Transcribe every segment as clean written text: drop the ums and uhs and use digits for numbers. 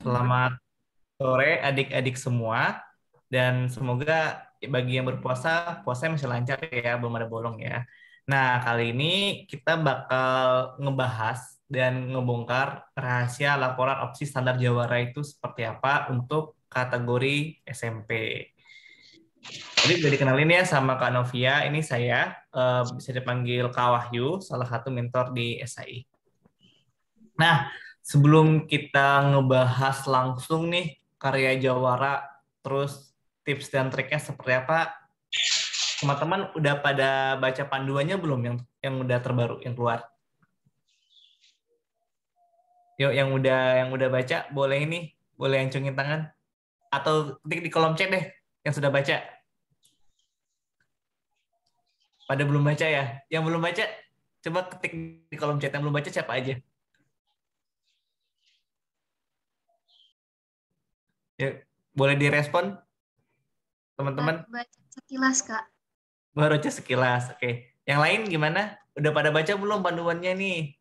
Selamat sore adik-adik semua, dan semoga bagi yang berpuasa, puasanya masih lancar ya, belum ada bolong ya. Nah, kali ini kita bakal ngebahas dan ngebongkar rahasia laporan opsi standar Jawara itu seperti apa untuk kategori SMP. Jadi udah dikenalin ya sama Kak Novia, ini saya bisa dipanggil Kak Wahyu, salah satu mentor di SAI. Nah, sebelum kita ngebahas langsung nih karya Jawara, terus tips dan triknya seperti apa, teman-teman udah pada baca panduannya belum yang udah terbaru yang keluar? Yuk, yang udah baca boleh ini, boleh acungin tangan atau ketik di kolom chat deh yang sudah baca. Pada belum baca ya? Yang belum baca coba ketik di kolom chat, yang belum baca siapa aja? Yuk, boleh direspon teman-teman. Baca sekilas, Kak. Baru aja sekilas. Oke. Yang lain gimana? Udah pada baca belum panduannya nih?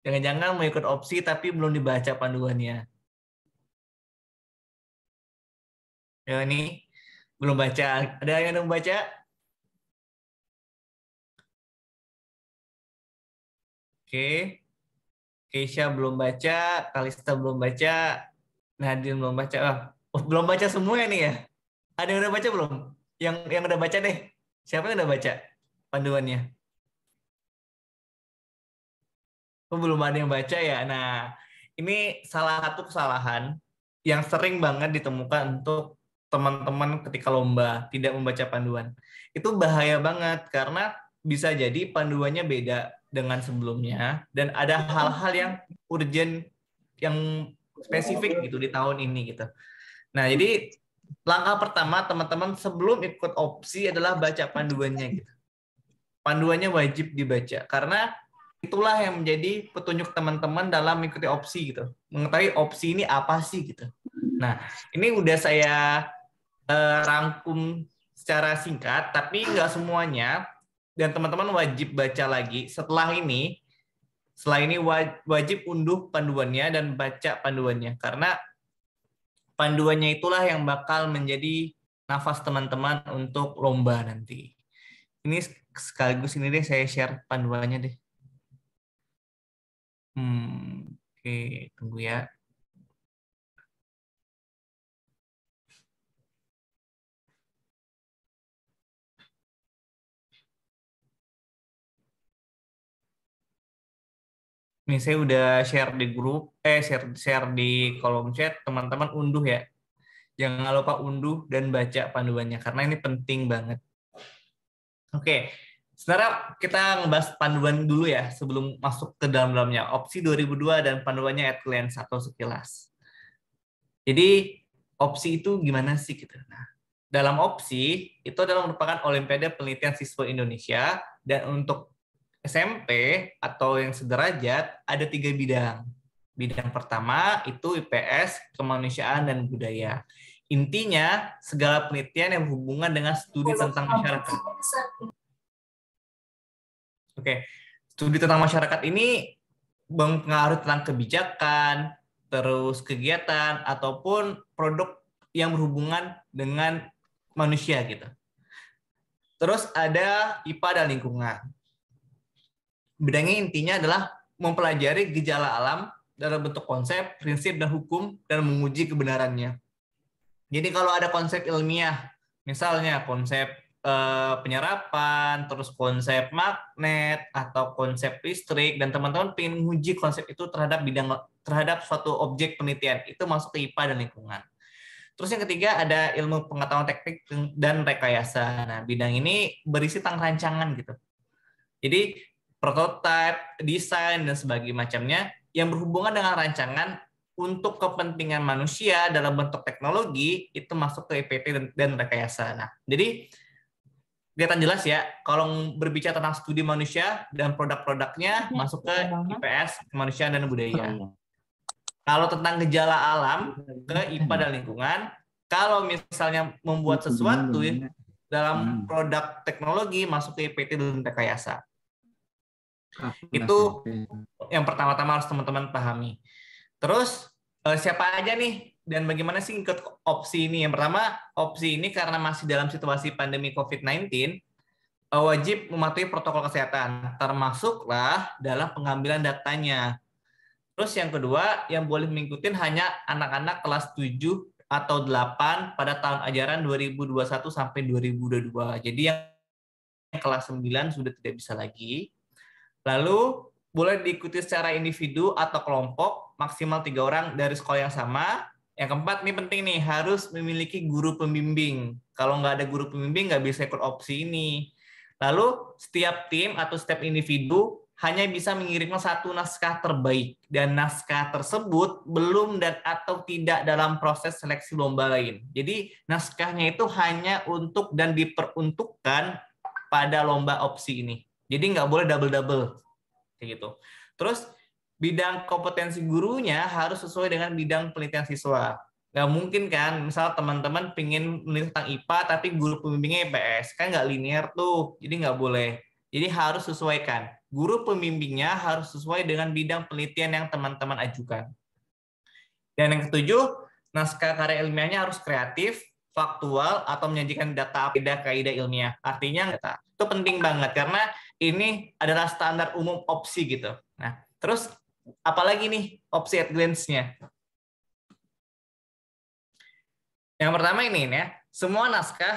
Jangan-jangan mau ikut opsi tapi belum dibaca panduannya. Ya ini belum baca. Ada yang belum baca? Oke. Keisha belum baca, Kalista belum baca, Nadine belum baca. Belum baca semua nih ya? Ada yang udah baca belum? Yang udah baca deh. Siapa yang udah baca panduannya? Oh, belum ada yang baca ya. Nah, ini salah satu kesalahan yang sering banget ditemukan untuk teman-teman ketika lomba tidak membaca panduan. Itu bahaya banget karena bisa jadi panduannya beda dengan sebelumnya dan ada hal-hal yang urgent, yang spesifik gitu di tahun ini gitu. Nah, jadi langkah pertama teman-teman sebelum ikut opsi adalah baca panduannya gitu. Panduannya wajib dibaca karena itulah yang menjadi petunjuk teman-teman dalam mengikuti opsi gitu. Mengetahui opsi ini apa sih gitu. Nah, ini udah saya rangkum secara singkat, tapi nggak semuanya. Dan teman-teman wajib baca lagi setelah ini. Setelah ini wajib unduh panduannya dan baca panduannya. Karena panduannya itulah yang bakal menjadi nafas teman-teman untuk lomba nanti. Ini sekaligus ini deh saya share panduannya deh. Oke, tunggu ya. Nih saya udah share di grup, share di kolom chat, teman-teman unduh ya. Jangan lupa unduh dan baca panduannya karena ini penting banget. Oke, sekarang kita ngebahas panduan dulu ya sebelum masuk ke dalam-dalamnya. Opsi 2002 dan panduannya at glance atau sekilas. Jadi opsi itu gimana sih gitu? Nah, dalam opsi itu adalah merupakan Olimpiade Penelitian Siswa Indonesia dan untuk SMP atau yang sederajat ada 3 bidang. Bidang pertama itu IPS, Kemanusiaan, dan Budaya. Intinya segala penelitian yang berhubungan dengan studi tentang masyarakat. Oke, studi tentang masyarakat ini mempengaruhi tentang kebijakan, terus kegiatan, ataupun produk yang berhubungan dengan manusia gitu. Terus ada IPA dan lingkungan. Bidangnya intinya adalah mempelajari gejala alam dalam bentuk konsep, prinsip, dan hukum, dan menguji kebenarannya. Jadi kalau ada konsep ilmiah, misalnya konsep penyerapan, terus konsep magnet, atau konsep listrik, dan teman-teman ingin menguji konsep itu terhadap suatu objek penelitian, itu masuk ke IPA dan lingkungan. Terus yang ketiga ada ilmu pengetahuan teknik dan rekayasa. Nah, bidang ini berisi tentang rancangan gitu. Jadi prototipe, desain, dan sebagainya macamnya yang berhubungan dengan rancangan untuk kepentingan manusia dalam bentuk teknologi itu masuk ke IPT dan rekayasa. Nah, jadi kelihatan jelas ya, kalau berbicara tentang studi manusia dan produk-produknya masuk ke IPS, kemanusiaan dan budaya. Kalau tentang gejala alam ke IPA dan lingkungan, kalau misalnya membuat sesuatu dalam produk teknologi masuk ke IPT dan rekayasa. Itu yang pertama-tama harus teman-teman pahami. Terus Siapa aja nih dan bagaimana sih ikut opsi ini? Yang pertama, opsi ini karena masih dalam situasi pandemi COVID-19, wajib mematuhi protokol kesehatan, termasuklah dalam pengambilan datanya. Terus yang kedua, yang boleh mengikuti hanya anak-anak kelas 7 atau 8 pada tahun ajaran 2021 sampai 2022. Jadi yang kelas 9 sudah tidak bisa lagi. Lalu boleh diikuti secara individu atau kelompok, maksimal 3 orang dari sekolah yang sama. Yang keempat, ini penting nih, harus memiliki guru pembimbing. Kalau nggak ada guru pembimbing, nggak bisa ikut opsi ini. Lalu setiap tim atau setiap individu hanya bisa mengirimkan satu naskah terbaik, dan naskah tersebut belum dan atau tidak dalam proses seleksi lomba lain. Jadi naskahnya itu hanya untuk dan diperuntukkan pada lomba opsi ini. Jadi nggak boleh double-double kayak gitu. Terus bidang kompetensi gurunya harus sesuai dengan bidang penelitian siswa. Nggak mungkin kan, misal teman-teman pengen meneliti tentang IPA tapi guru pembimbingnya IPS, kan nggak linear tuh, jadi nggak boleh. Jadi harus sesuaikan. Guru pembimbingnya harus sesuai dengan bidang penelitian yang teman-teman ajukan. Dan yang ketujuh, naskah karya ilmiahnya harus kreatif, faktual, atau menyajikan data kaidah ilmiah. Artinya data. Itu penting banget karena ini adalah standar umum opsi gitu. Nah, terus apalagi nih opsi at glance-nya? Yang pertama ini ya, semua naskah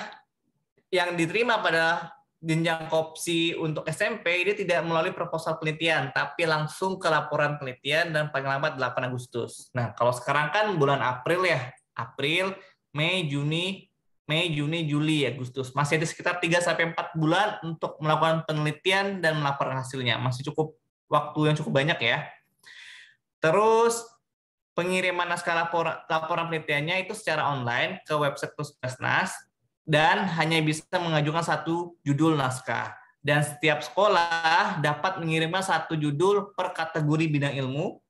yang diterima pada jenjang kopsi untuk SMP ini tidak melalui proposal penelitian, tapi langsung ke laporan penelitian dan paling lambat 8 Agustus. Nah, kalau sekarang kan bulan April ya, April, Mei, Juni, Juli, Agustus. Masih ada sekitar 3-4 bulan untuk melakukan penelitian dan melaporkan hasilnya. Masih cukup waktu yang cukup banyak ya. Terus pengiriman naskah laporan penelitiannya itu secara online ke website Puskesmas dan hanya bisa mengajukan satu judul naskah. Dan setiap sekolah dapat mengirimkan satu judul per kategori bidang ilmu.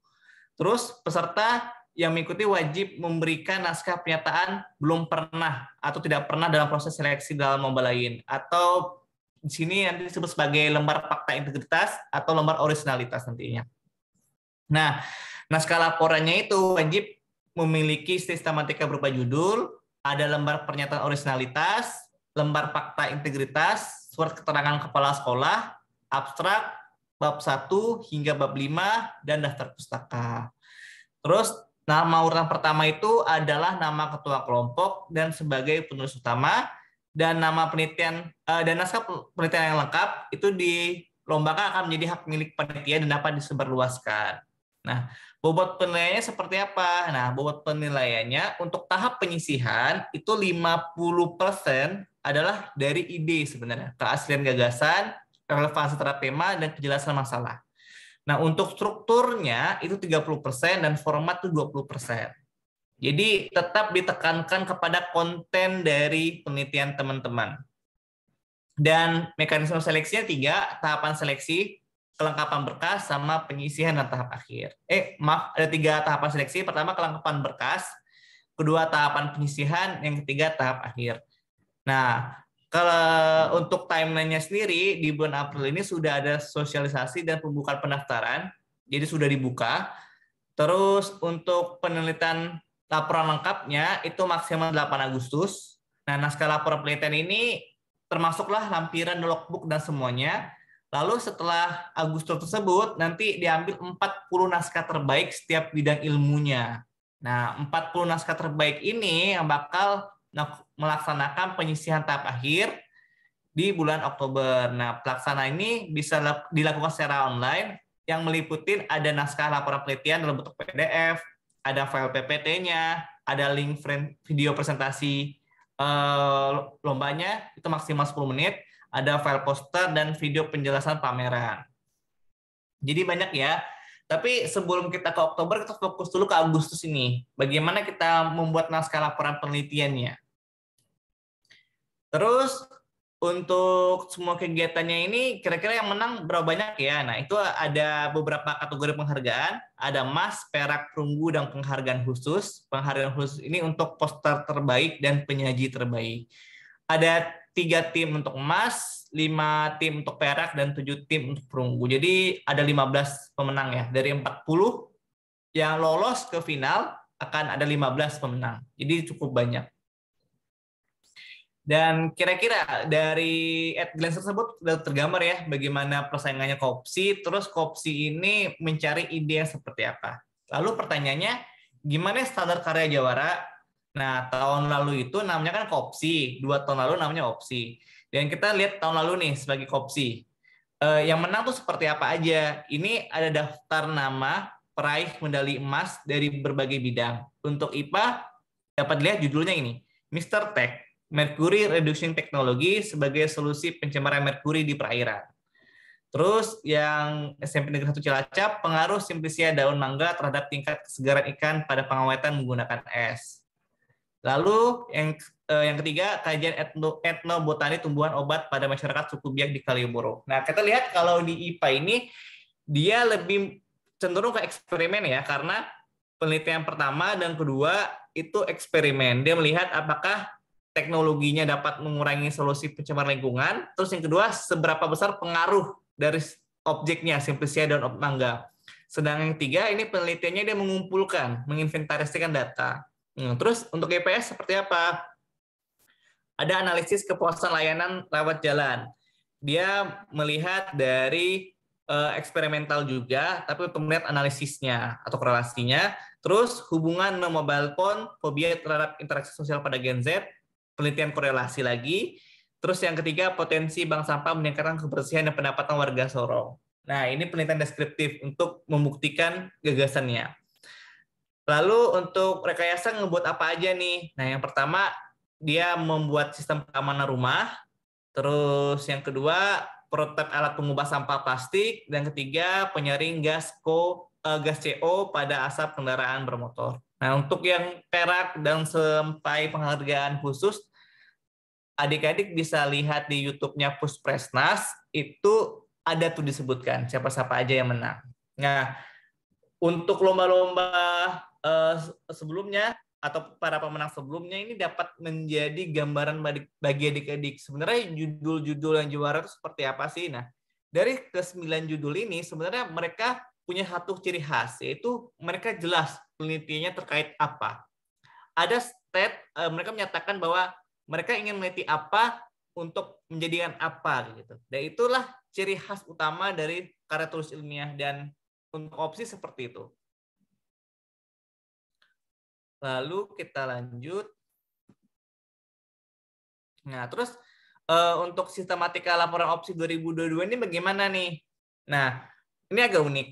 Terus peserta yang mengikuti wajib memberikan naskah pernyataan belum pernah atau tidak pernah dalam proses seleksi dalam lomba lain. Atau di sini nanti disebut sebagai lembar fakta integritas atau lembar originalitas nantinya. Nah, naskah laporannya itu wajib memiliki sistematika berupa judul, ada lembar pernyataan originalitas, lembar fakta integritas, surat keterangan kepala sekolah, abstrak, bab 1 hingga bab 5, dan daftar pustaka. Terus, nama urutan pertama itu adalah nama ketua kelompok dan sebagai penulis utama, dan nama penelitian dan naskah penelitian yang lengkap itu dilombakan akan menjadi hak milik panitia dan dapat disebarluaskan. Nah, bobot penilaiannya seperti apa? Nah, bobot penilaiannya untuk tahap penyisihan itu 50% adalah dari ide sebenarnya, keaslian gagasan, relevansi terhadap tema, dan kejelasan masalah. Nah, untuk strukturnya itu 30% dan format itu 20%. Jadi tetap ditekankan kepada konten dari penelitian teman-teman. Dan mekanisme seleksinya 3, tahapan seleksi, kelengkapan berkas, sama penyisihan dan tahap akhir. Ada 3 tahapan seleksi. Pertama kelengkapan berkas, kedua tahapan penyisihan, yang ketiga tahap akhir. Nah, kalau untuk timeline-nya sendiri, di bulan April ini sudah ada sosialisasi dan pembukaan pendaftaran, jadi sudah dibuka. Terus untuk penelitian laporan lengkapnya itu maksimal 8 Agustus. Nah, naskah laporan penelitian ini termasuklah lampiran, logbook, dan semuanya. Lalu setelah Agustus tersebut, nanti diambil 40 naskah terbaik setiap bidang ilmunya. Nah, 40 naskah terbaik ini yang bakal melaksanakan penyisihan tahap akhir di bulan Oktober. Nah, pelaksana ini bisa dilakukan secara online yang meliputi ada naskah laporan penelitian dalam bentuk PDF, ada file PPT-nya, ada link video presentasi lombanya, itu maksimal 10 menit, ada file poster dan video penjelasan pameran. Jadi banyak ya. Tapi sebelum kita ke Oktober, kita fokus dulu ke Agustus ini. Bagaimana kita membuat naskah laporan penelitiannya. Terus untuk semua kegiatannya ini kira-kira yang menang berapa banyak ya? Nah, itu ada beberapa kategori penghargaan. Ada emas, perak, perunggu, dan penghargaan khusus. Penghargaan khusus ini untuk poster terbaik dan penyaji terbaik. Ada 3 tim untuk emas, 5 tim untuk perak, dan 7 tim untuk perunggu. Jadi ada 15 pemenang ya. Dari 40 yang lolos ke final, akan ada 15 pemenang. Jadi cukup banyak. Dan kira-kira dari AdGlance tersebut sudah tergambar ya bagaimana persaingannya Kopsi, terus Kopsi ini mencari ide yang seperti apa. Lalu pertanyaannya, gimana standar karya jawara? Nah, tahun lalu itu namanya kan Kopsi, 2 tahun lalu namanya Opsi. Dan kita lihat tahun lalu nih sebagai Kopsi. Yang menang tuh seperti apa aja. Ini ada daftar nama peraih medali emas dari berbagai bidang. Untuk IPA, dapat lihat judulnya ini, Mr. Tech, Mercury Reduction Technology sebagai solusi pencemaran merkuri di perairan. Terus yang SMP Negeri 1 Cilacap, pengaruh simplisia daun mangga terhadap tingkat kesegaran ikan pada pengawetan menggunakan es. Lalu yang ketiga, kajian etnobotani tumbuhan obat pada masyarakat suku Biak di Kalioboro. Nah, kita lihat kalau di IPA ini dia lebih cenderung ke eksperimen ya, karena penelitian pertama dan kedua itu eksperimen. Dia melihat apakah teknologinya dapat mengurangi solusi pencemaran lingkungan. Terus yang kedua, seberapa besar pengaruh dari objeknya, simplisia daun mangga. Sedangkan yang ketiga, ini penelitiannya dia mengumpulkan, menginventarisasikan data. Terus untuk GPS seperti apa? Ada analisis kepuasan layanan lewat jalan. Dia melihat dari eksperimental juga, tapi kemudian analisisnya atau korelasinya. Terus hubungan mobile phone, fobia terhadap interaksi sosial pada Gen Z, penelitian korelasi lagi. Terus yang ketiga, potensi bank sampah meningkatkan kebersihan dan pendapatan warga Sorong. Nah, ini penelitian deskriptif untuk membuktikan gagasannya. Lalu untuk rekayasa ngebuat apa aja nih? Nah, yang pertama dia membuat sistem keamanan rumah. Terus yang kedua prototipe alat pengubah sampah plastik. Dan ketiga penyaring gas CO pada asap kendaraan bermotor. Nah, untuk yang perak dan sampai penghargaan khusus, adik-adik bisa lihat di YouTube-nya Puspresnas, itu ada tuh disebutkan siapa-siapa aja yang menang. Nah, untuk lomba-lomba sebelumnya atau para pemenang sebelumnya ini dapat menjadi gambaran bagi adik-adik. Sebenarnya judul-judul yang juara itu seperti apa sih? Nah, dari ke-9 judul ini sebenarnya mereka punya satu ciri khas, yaitu mereka jelas penelitiannya terkait apa. Ada mereka menyatakan bahwa mereka ingin meneliti apa untuk menjadikan apa gitu. Dan itulah ciri khas utama dari karya tulis ilmiah, dan untuk opsi seperti itu. Lalu kita lanjut. Nah, terus untuk sistematika laporan opsi 2022 ini bagaimana nih? Nah, ini agak unik.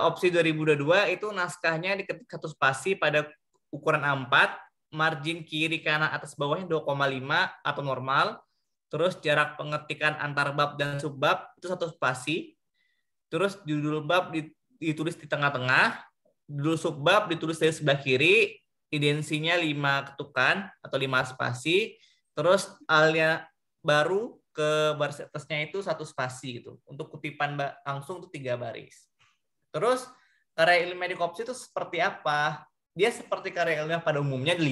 Opsi 2022 itu naskahnya diketik satu spasi pada ukuran A4, margin kiri kanan atas bawahnya 2,5 atau normal. Terus jarak pengetikan antar bab dan subbab itu satu spasi. Terus judul bab ditulis di tengah-tengah, judul subbab ditulis dari sebelah kiri, idensinya 5 ketukan atau 5 spasi, terus alia baru ke baris atasnya itu 1 spasi gitu. Untuk kutipan langsung itu 3 baris. Terus karya ilmiah di Kopsi itu seperti apa? Dia seperti karya ilmiah pada umumnya 5.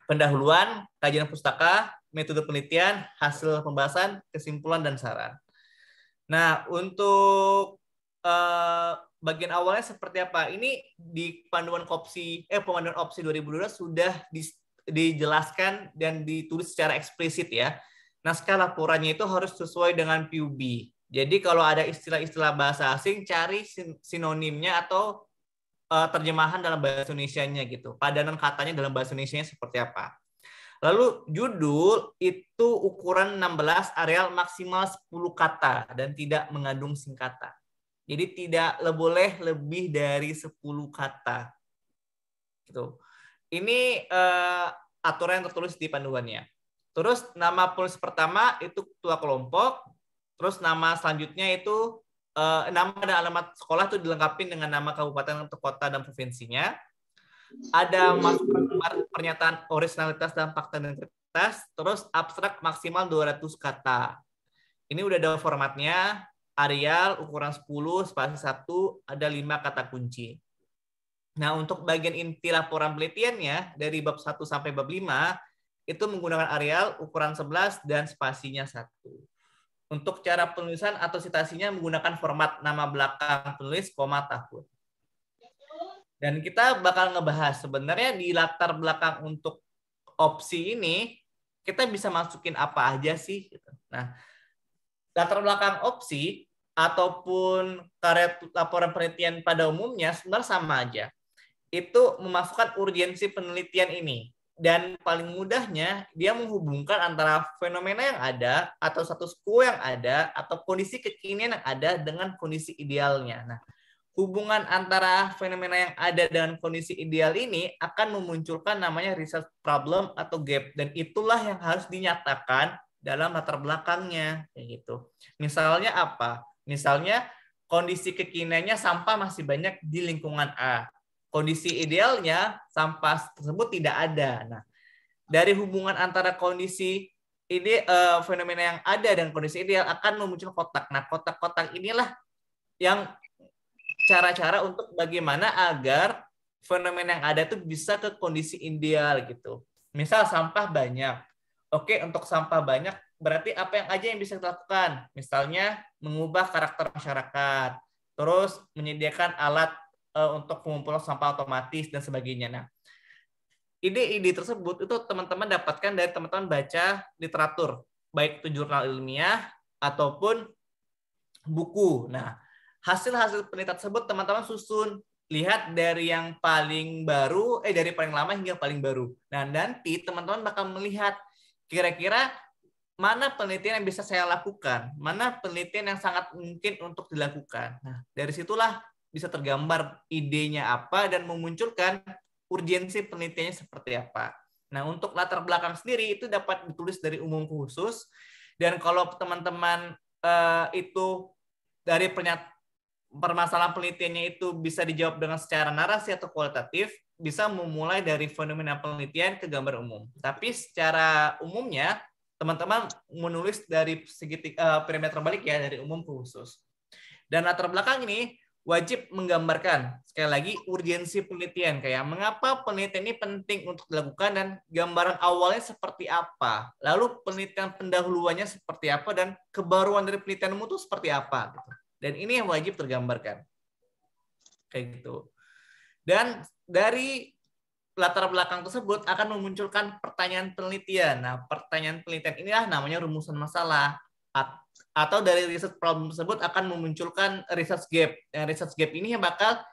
Pendahuluan, kajian pustaka, metode penelitian, hasil pembahasan, kesimpulan, dan saran. Nah, untuk bagian awalnya seperti apa? Ini di panduan pemanduan opsi 2022 sudah dijelaskan dan ditulis secara eksplisit ya. Naskah laporannya itu harus sesuai dengan PUB. Jadi kalau ada istilah-istilah bahasa asing, cari sinonimnya atau terjemahan dalam bahasa Indonesianya gitu. Padanan katanya dalam bahasa Indonesianya seperti apa. Lalu judul itu ukuran 16, areal maksimal 10 kata dan tidak mengandung singkatan. Jadi tidak boleh lebih dari 10 kata. Gitu. Ini aturan yang tertulis di panduannya. Terus nama penulis pertama itu ketua kelompok. Terus nama selanjutnya itu nama dan alamat sekolah itu dilengkapi dengan nama kabupaten, kota, dan provinsinya. Ada masukan pernyataan originalitas dan fakta integritas. Terus abstrak maksimal 200 kata. Ini udah ada formatnya. Arial ukuran 10, spasi 1, ada 5 kata kunci. Nah, untuk bagian inti laporan penelitiannya dari bab 1 sampai bab 5 itu menggunakan Arial ukuran 11 dan spasinya 1. Untuk cara penulisan atau citasinya menggunakan format nama belakang penulis, koma, tahun. Dan kita bakal ngebahas sebenarnya di latar belakang untuk opsi ini kita bisa masukin apa aja sih. Nah, latar belakang opsi ataupun karya laporan penelitian pada umumnya sebenarnya sama aja. Itu memasukkan urgensi penelitian ini. Dan paling mudahnya, dia menghubungkan antara fenomena yang ada, atau status quo yang ada, atau kondisi kekinian yang ada dengan kondisi idealnya. Nah, hubungan antara fenomena yang ada dengan kondisi ideal ini akan memunculkan namanya research problem atau gap. Dan itulah yang harus dinyatakan dalam latar belakangnya. Kayak gitu. Misalnya apa? Misalnya kondisi kekiniannya sampah masih banyak di lingkungan A. Kondisi idealnya sampah tersebut tidak ada. Nah, dari hubungan antara kondisi ini fenomena yang ada dan kondisi ideal akan memunculkan kotak. Nah, kotak-kotak inilah yang cara-cara untuk bagaimana agar fenomena yang ada itu bisa ke kondisi ideal gitu. Misal sampah banyak. Oke, untuk sampah banyak berarti apa yang aja yang bisa dilakukan? Misalnya mengubah karakter masyarakat, terus menyediakan alat untuk pengumpulan sampah otomatis dan sebagainya. Nah, ide-ide tersebut itu teman-teman dapatkan dari teman-teman baca literatur, baik itu jurnal ilmiah ataupun buku. Nah, hasil-hasil penelitian tersebut teman-teman susun, lihat dari yang paling baru, dari paling lama hingga paling baru. Nah, nanti teman-teman bakal melihat kira-kira mana penelitian yang bisa saya lakukan, mana penelitian yang sangat mungkin untuk dilakukan. Nah, dari situlah bisa tergambar idenya apa dan memunculkan urgensi penelitiannya seperti apa. Nah, untuk latar belakang sendiri itu dapat ditulis dari umum ke khusus. Dan kalau teman-teman itu dari permasalahan penelitiannya itu bisa dijawab dengan secara narasi atau kualitatif, bisa memulai dari fenomena penelitian ke gambar umum. Tapi secara umumnya, teman-teman menulis dari segi perimeter balik ya, dari umum ke khusus. Dan latar belakang ini wajib menggambarkan, sekali lagi, urgensi penelitian. Kayak mengapa penelitian ini penting untuk dilakukan dan gambaran awalnya seperti apa. Lalu penelitian pendahuluannya seperti apa dan kebaruan dari penelitianmu itu seperti apa. Gitu. Dan ini yang wajib tergambarkan. Kayak gitu. Dan dari latar belakang tersebut akan memunculkan pertanyaan penelitian. Nah, pertanyaan penelitian inilah namanya rumusan masalah. Atau dari research problem tersebut akan memunculkan research gap. Yang research gap ini yang bakal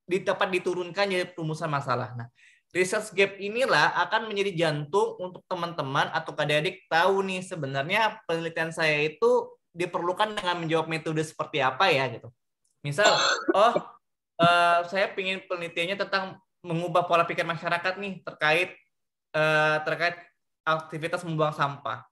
dapat diturunkan jadi rumusan masalah. Nah, research gap inilah akan menjadi jantung untuk teman-teman atau adik-adik tahu nih sebenarnya penelitian saya itu diperlukan dengan menjawab metode seperti apa ya gitu. Misal, saya ingin penelitiannya tentang mengubah pola pikir masyarakat nih terkait aktivitas membuang sampah.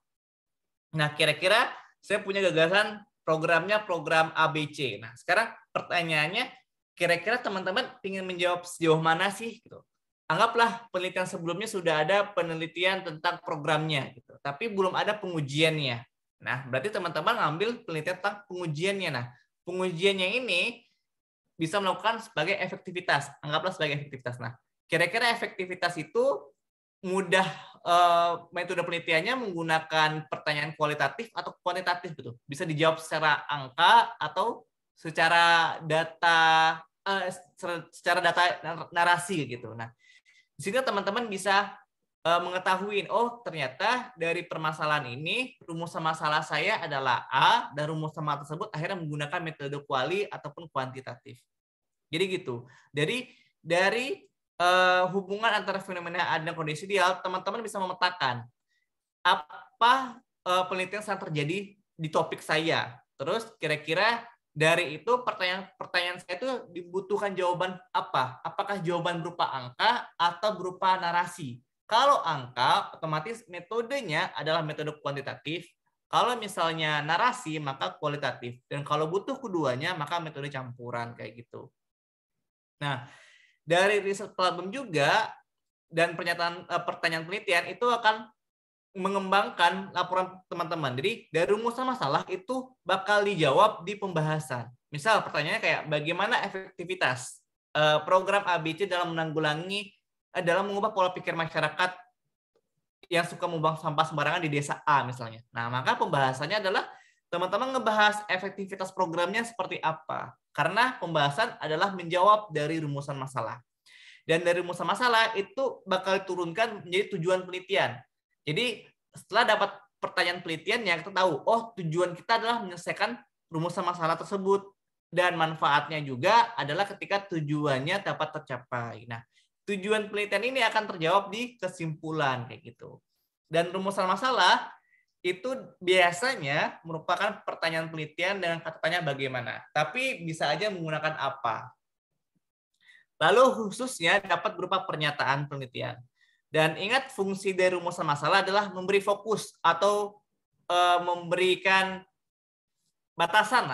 Nah, kira-kira saya punya gagasan programnya program ABC. Nah, sekarang pertanyaannya, kira-kira teman-teman ingin menjawab sejauh mana sih? Gitu. Anggaplah penelitian sebelumnya sudah ada penelitian tentang programnya, gitu. Tapi belum ada pengujiannya. Nah, berarti teman-teman ngambil penelitian tentang pengujiannya. Nah, pengujiannya ini bisa melakukan sebagai efektivitas. Anggaplah sebagai efektivitas. Nah, kira-kira efektivitas itu mudah metode penelitiannya menggunakan pertanyaan kualitatif atau kuantitatif gitu. Bisa dijawab secara angka atau secara data narasi gitu. Nah, di sini teman-teman bisa mengetahui, oh ternyata dari permasalahan ini rumusan masalah saya adalah A dan rumusan masalah tersebut akhirnya menggunakan metode kuali ataupun kuantitatif. Jadi gitu. Dari hubungan antara fenomena ada dan kondisi ideal, teman-teman bisa memetakan apa penelitian yang terjadi di topik saya. Terus kira-kira dari itu pertanyaan saya itu dibutuhkan jawaban apa? Apakah jawaban berupa angka atau berupa narasi? Kalau angka, otomatis metodenya adalah metode kuantitatif. Kalau misalnya narasi, maka kualitatif. Dan kalau butuh keduanya, maka metode campuran kayak gitu. Nah, dari riset problem juga dan pertanyaan penelitian itu akan mengembangkan laporan teman-teman. Jadi dari rumusan masalah itu bakal dijawab di pembahasan. Misal pertanyaannya kayak bagaimana efektivitas program ABC dalam menanggulangi dalam mengubah pola pikir masyarakat yang suka membuang sampah sembarangan di desa A misalnya. Nah, maka pembahasannya adalah teman-teman ngebahas efektivitas programnya seperti apa. Karena pembahasan adalah menjawab dari rumusan masalah. Dan dari rumusan masalah itu bakal diturunkan menjadi tujuan penelitian. Jadi setelah dapat pertanyaan penelitiannya, kita tahu, oh tujuan kita adalah menyelesaikan rumusan masalah tersebut. Dan manfaatnya juga adalah ketika tujuannya dapat tercapai. Nah, tujuan penelitian ini akan terjawab di kesimpulan kayak gitu. Dan rumusan masalah itu biasanya merupakan pertanyaan penelitian dengan kata tanya bagaimana. Tapi bisa aja menggunakan apa. Lalu khususnya dapat berupa pernyataan penelitian. Dan ingat fungsi dari rumusan masalah adalah memberi fokus atau memberikan batasan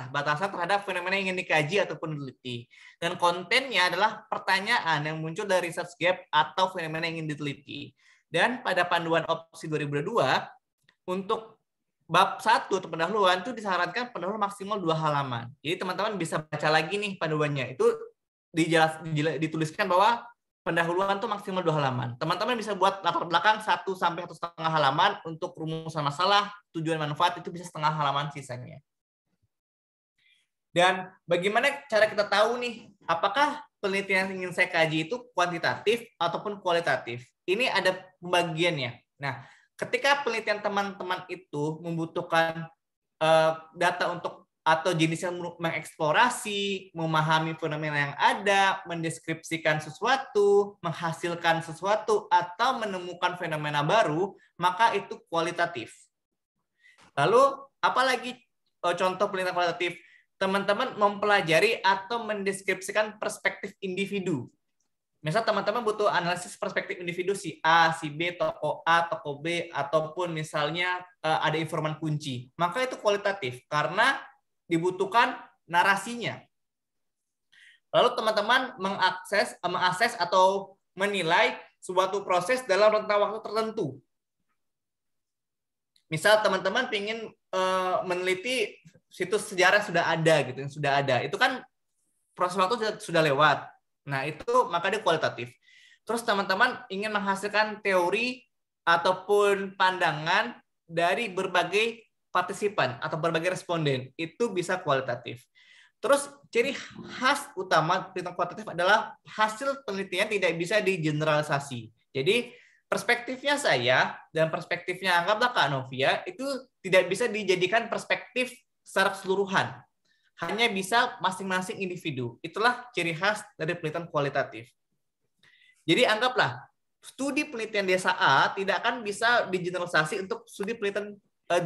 terhadap fenomena yang ingin dikaji ataupun diteliti. Dan kontennya adalah pertanyaan yang muncul dari research gap atau fenomena yang ingin diteliti. Dan pada panduan opsi 2022, untuk bab 1 atau pendahuluan itu disarankan pendahuluan maksimal 2 halaman. Jadi teman-teman bisa baca lagi nih panduannya. Itu dituliskan bahwa pendahuluan itu maksimal 2 halaman. Teman-teman bisa buat latar belakang 1 sampai 1,5 halaman untuk rumusan masalah, tujuan manfaat itu bisa setengah halaman sisanya. Dan bagaimana cara kita tahu nih, apakah penelitian yang ingin saya kaji itu kuantitatif ataupun kualitatif? Ini ada pembagiannya. Nah, ketika penelitian teman-teman itu membutuhkan data untuk atau jenis yang mengeksplorasi, memahami fenomena yang ada, mendeskripsikan sesuatu, menghasilkan sesuatu, atau menemukan fenomena baru, maka itu kualitatif. Lalu, apalagi contoh penelitian kualitatif? Teman-teman mempelajari atau mendeskripsikan perspektif individu. Misal teman-teman butuh analisis perspektif individu si A, si B, tokoh A, tokoh B, ataupun misalnya ada informan kunci. Maka itu kualitatif, karena dibutuhkan narasinya. Lalu teman-teman mengakses atau menilai suatu proses dalam rentang waktu tertentu. Misal teman-teman ingin meneliti situs sejarah sudah ada gitu, yang sudah ada. Itu kan proses waktu sudah lewat. Nah, itu maka dia kualitatif. Terus teman-teman ingin menghasilkan teori ataupun pandangan dari berbagai partisipan atau berbagai responden, itu bisa kualitatif. Terus ciri khas utama penelitian kualitatif adalah hasil penelitian tidak bisa digeneralisasi. Jadi perspektifnya saya dan perspektifnya anggaplah Kak Novia itu tidak bisa dijadikan perspektif secara keseluruhan. Hanya bisa masing-masing individu. Itulah ciri khas dari penelitian kualitatif. Jadi anggaplah studi penelitian desa A tidak akan bisa digeneralisasi untuk studi penelitian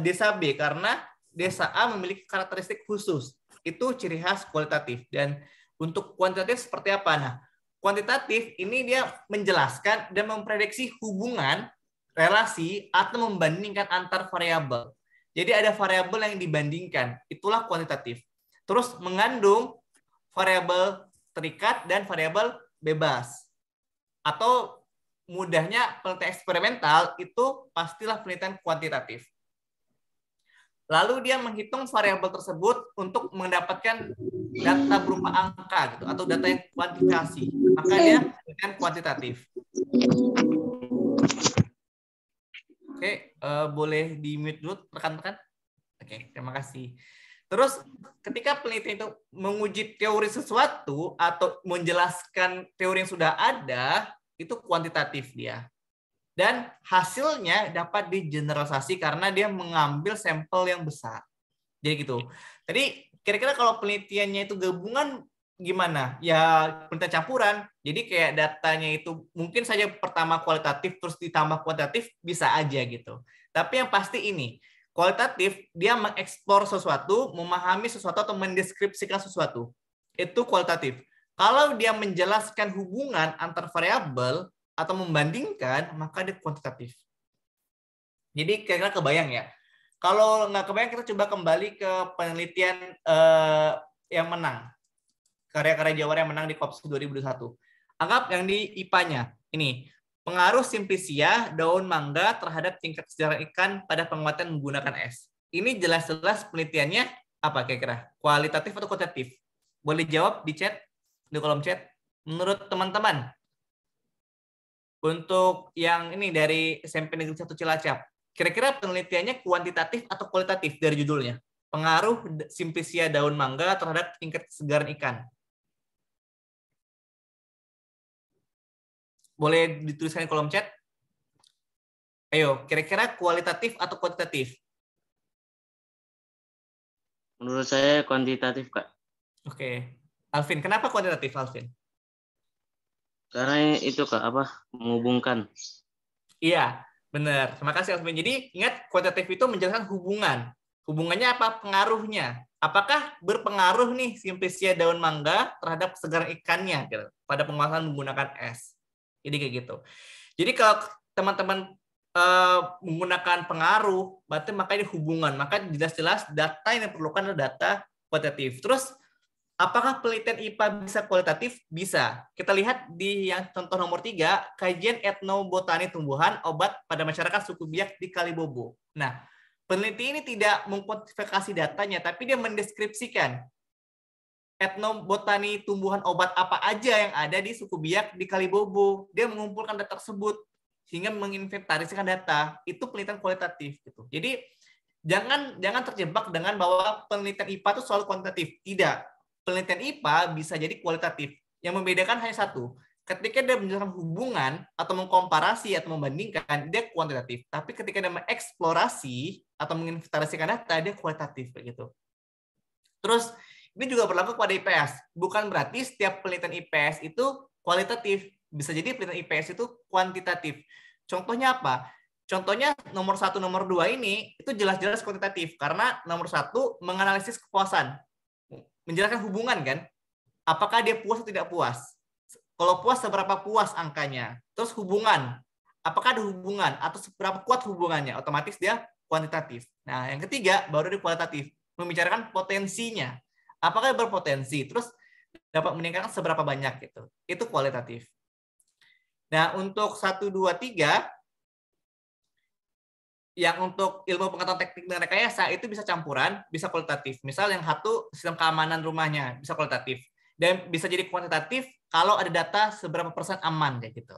desa B karena desa A memiliki karakteristik khusus. Itu ciri khas kualitatif. Dan untuk kuantitatif seperti apa? Nah, kuantitatif ini dia menjelaskan dan memprediksi hubungan, relasi, atau membandingkan antar variabel. Jadi ada variabel yang dibandingkan. Itulah kuantitatif. Terus mengandung variabel terikat dan variabel bebas. Atau mudahnya penelitian eksperimental itu pastilah penelitian kuantitatif. Lalu dia menghitung variabel tersebut untuk mendapatkan data berupa angka gitu atau data yang kuantifikasi. Maka dia penelitian kuantitatif. Oke, boleh di-mute dulu rekan-rekan? Oke, terima kasih. Terus ketika penelitian itu menguji teori sesuatu atau menjelaskan teori yang sudah ada, itu kuantitatif dia. Dan hasilnya dapat digeneralisasi karena dia mengambil sampel yang besar. Jadi gitu. Jadi kira-kira kalau penelitiannya itu gabungan gimana? Ya penelitian campuran. Jadi kayak datanya itu mungkin saja pertama kualitatif terus ditambah kuantitatif bisa aja gitu. Tapi yang pasti ini, kualitatif dia mengeksplor sesuatu, memahami sesuatu atau mendeskripsikan sesuatu. Itu kualitatif. Kalau dia menjelaskan hubungan antar variabel atau membandingkan, maka dia kuantitatif. Jadi kira-kira kebayang ya. Kalau nggak kebayang, kita coba kembali ke penelitian yang menang. Karya-karya Jawara yang menang di KOPS 2021. Anggap yang di IPA-nya. Ini, pengaruh simplicia daun mangga terhadap tingkat kesedaran ikan pada penguatan menggunakan es. Ini jelas-jelas penelitiannya apa kira-kira? Kualitatif atau kuantitatif? Boleh jawab di chat, di kolom chat. Menurut teman-teman, untuk yang ini dari SMP Negeri 1 Cilacap, kira-kira penelitiannya kuantitatif atau kualitatif dari judulnya? pengaruh Simplicia daun mangga terhadap tingkat kesegaran ikan. Boleh dituliskan di kolom chat. Ayo, kira-kira kualitatif atau kuantitatif? Menurut saya kuantitatif, Kak. Oke. Alvin, kenapa kuantitatif, Alvin? Karena itu, Kak, menghubungkan. Iya, benar. Terima kasih, Alvin. Jadi, ingat, kuantitatif itu menjelaskan hubungan. Hubungannya apa? Pengaruhnya. Apakah berpengaruh nih Simplicia daun mangga terhadap kesegaran ikannya gitu, pada penguasaan menggunakan es? Jadi kayak gitu. Jadi kalau teman-teman menggunakan pengaruh, berarti makanya hubungan. Maka jelas-jelas data yang diperlukan adalah data kualitatif. Terus, apakah penelitian IPA bisa kualitatif? Bisa. Kita lihat di yang contoh nomor 3, kajian etnobotani tumbuhan obat pada masyarakat suku Biak di Kalibobo. Nah, peneliti ini tidak mengkuantifikasi datanya, tapi dia mendeskripsikan etnobotani tumbuhan obat apa aja yang ada di suku Biak di Kalibobo. Dia mengumpulkan data tersebut sehingga menginventariskan data. Itu penelitian kualitatif gitu. Jadi jangan terjebak dengan bahwa penelitian IPA itu selalu kuantitatif. Tidak. Penelitian IPA bisa jadi kualitatif. Yang membedakan hanya satu. Ketika dia menjelaskan hubungan atau mengkomparasi atau membandingkan, dia kuantitatif. Tapi ketika dia mengeksplorasi atau menginventariskan data, dia kualitatif begitu. Terus ini juga berlaku pada IPS. Bukan berarti setiap penelitian IPS itu kualitatif. Bisa jadi penelitian IPS itu kuantitatif. Contohnya apa? Contohnya nomor 1, nomor 2 ini itu jelas-jelas kuantitatif. Karena nomor 1 menganalisis kepuasan. Menjelaskan hubungan kan. Apakah dia puas atau tidak puas? Kalau puas, seberapa puas angkanya? Terus hubungan. Apakah ada hubungan? Atau seberapa kuat hubungannya? Otomatis dia kuantitatif. Nah, yang ketiga baru dia kualitatif. Membicarakan potensinya. Apakah berpotensi? Terus dapat meningkatkan seberapa banyak gitu. Itu kualitatif. Nah, untuk 1, 2, 3 yang untuk ilmu pengetahuan teknik dan rekayasa itu bisa campuran, bisa kualitatif. Misal yang satu sistem keamanan rumahnya bisa kualitatif. Dan bisa jadi kuantitatif kalau ada data seberapa persen aman kayak gitu.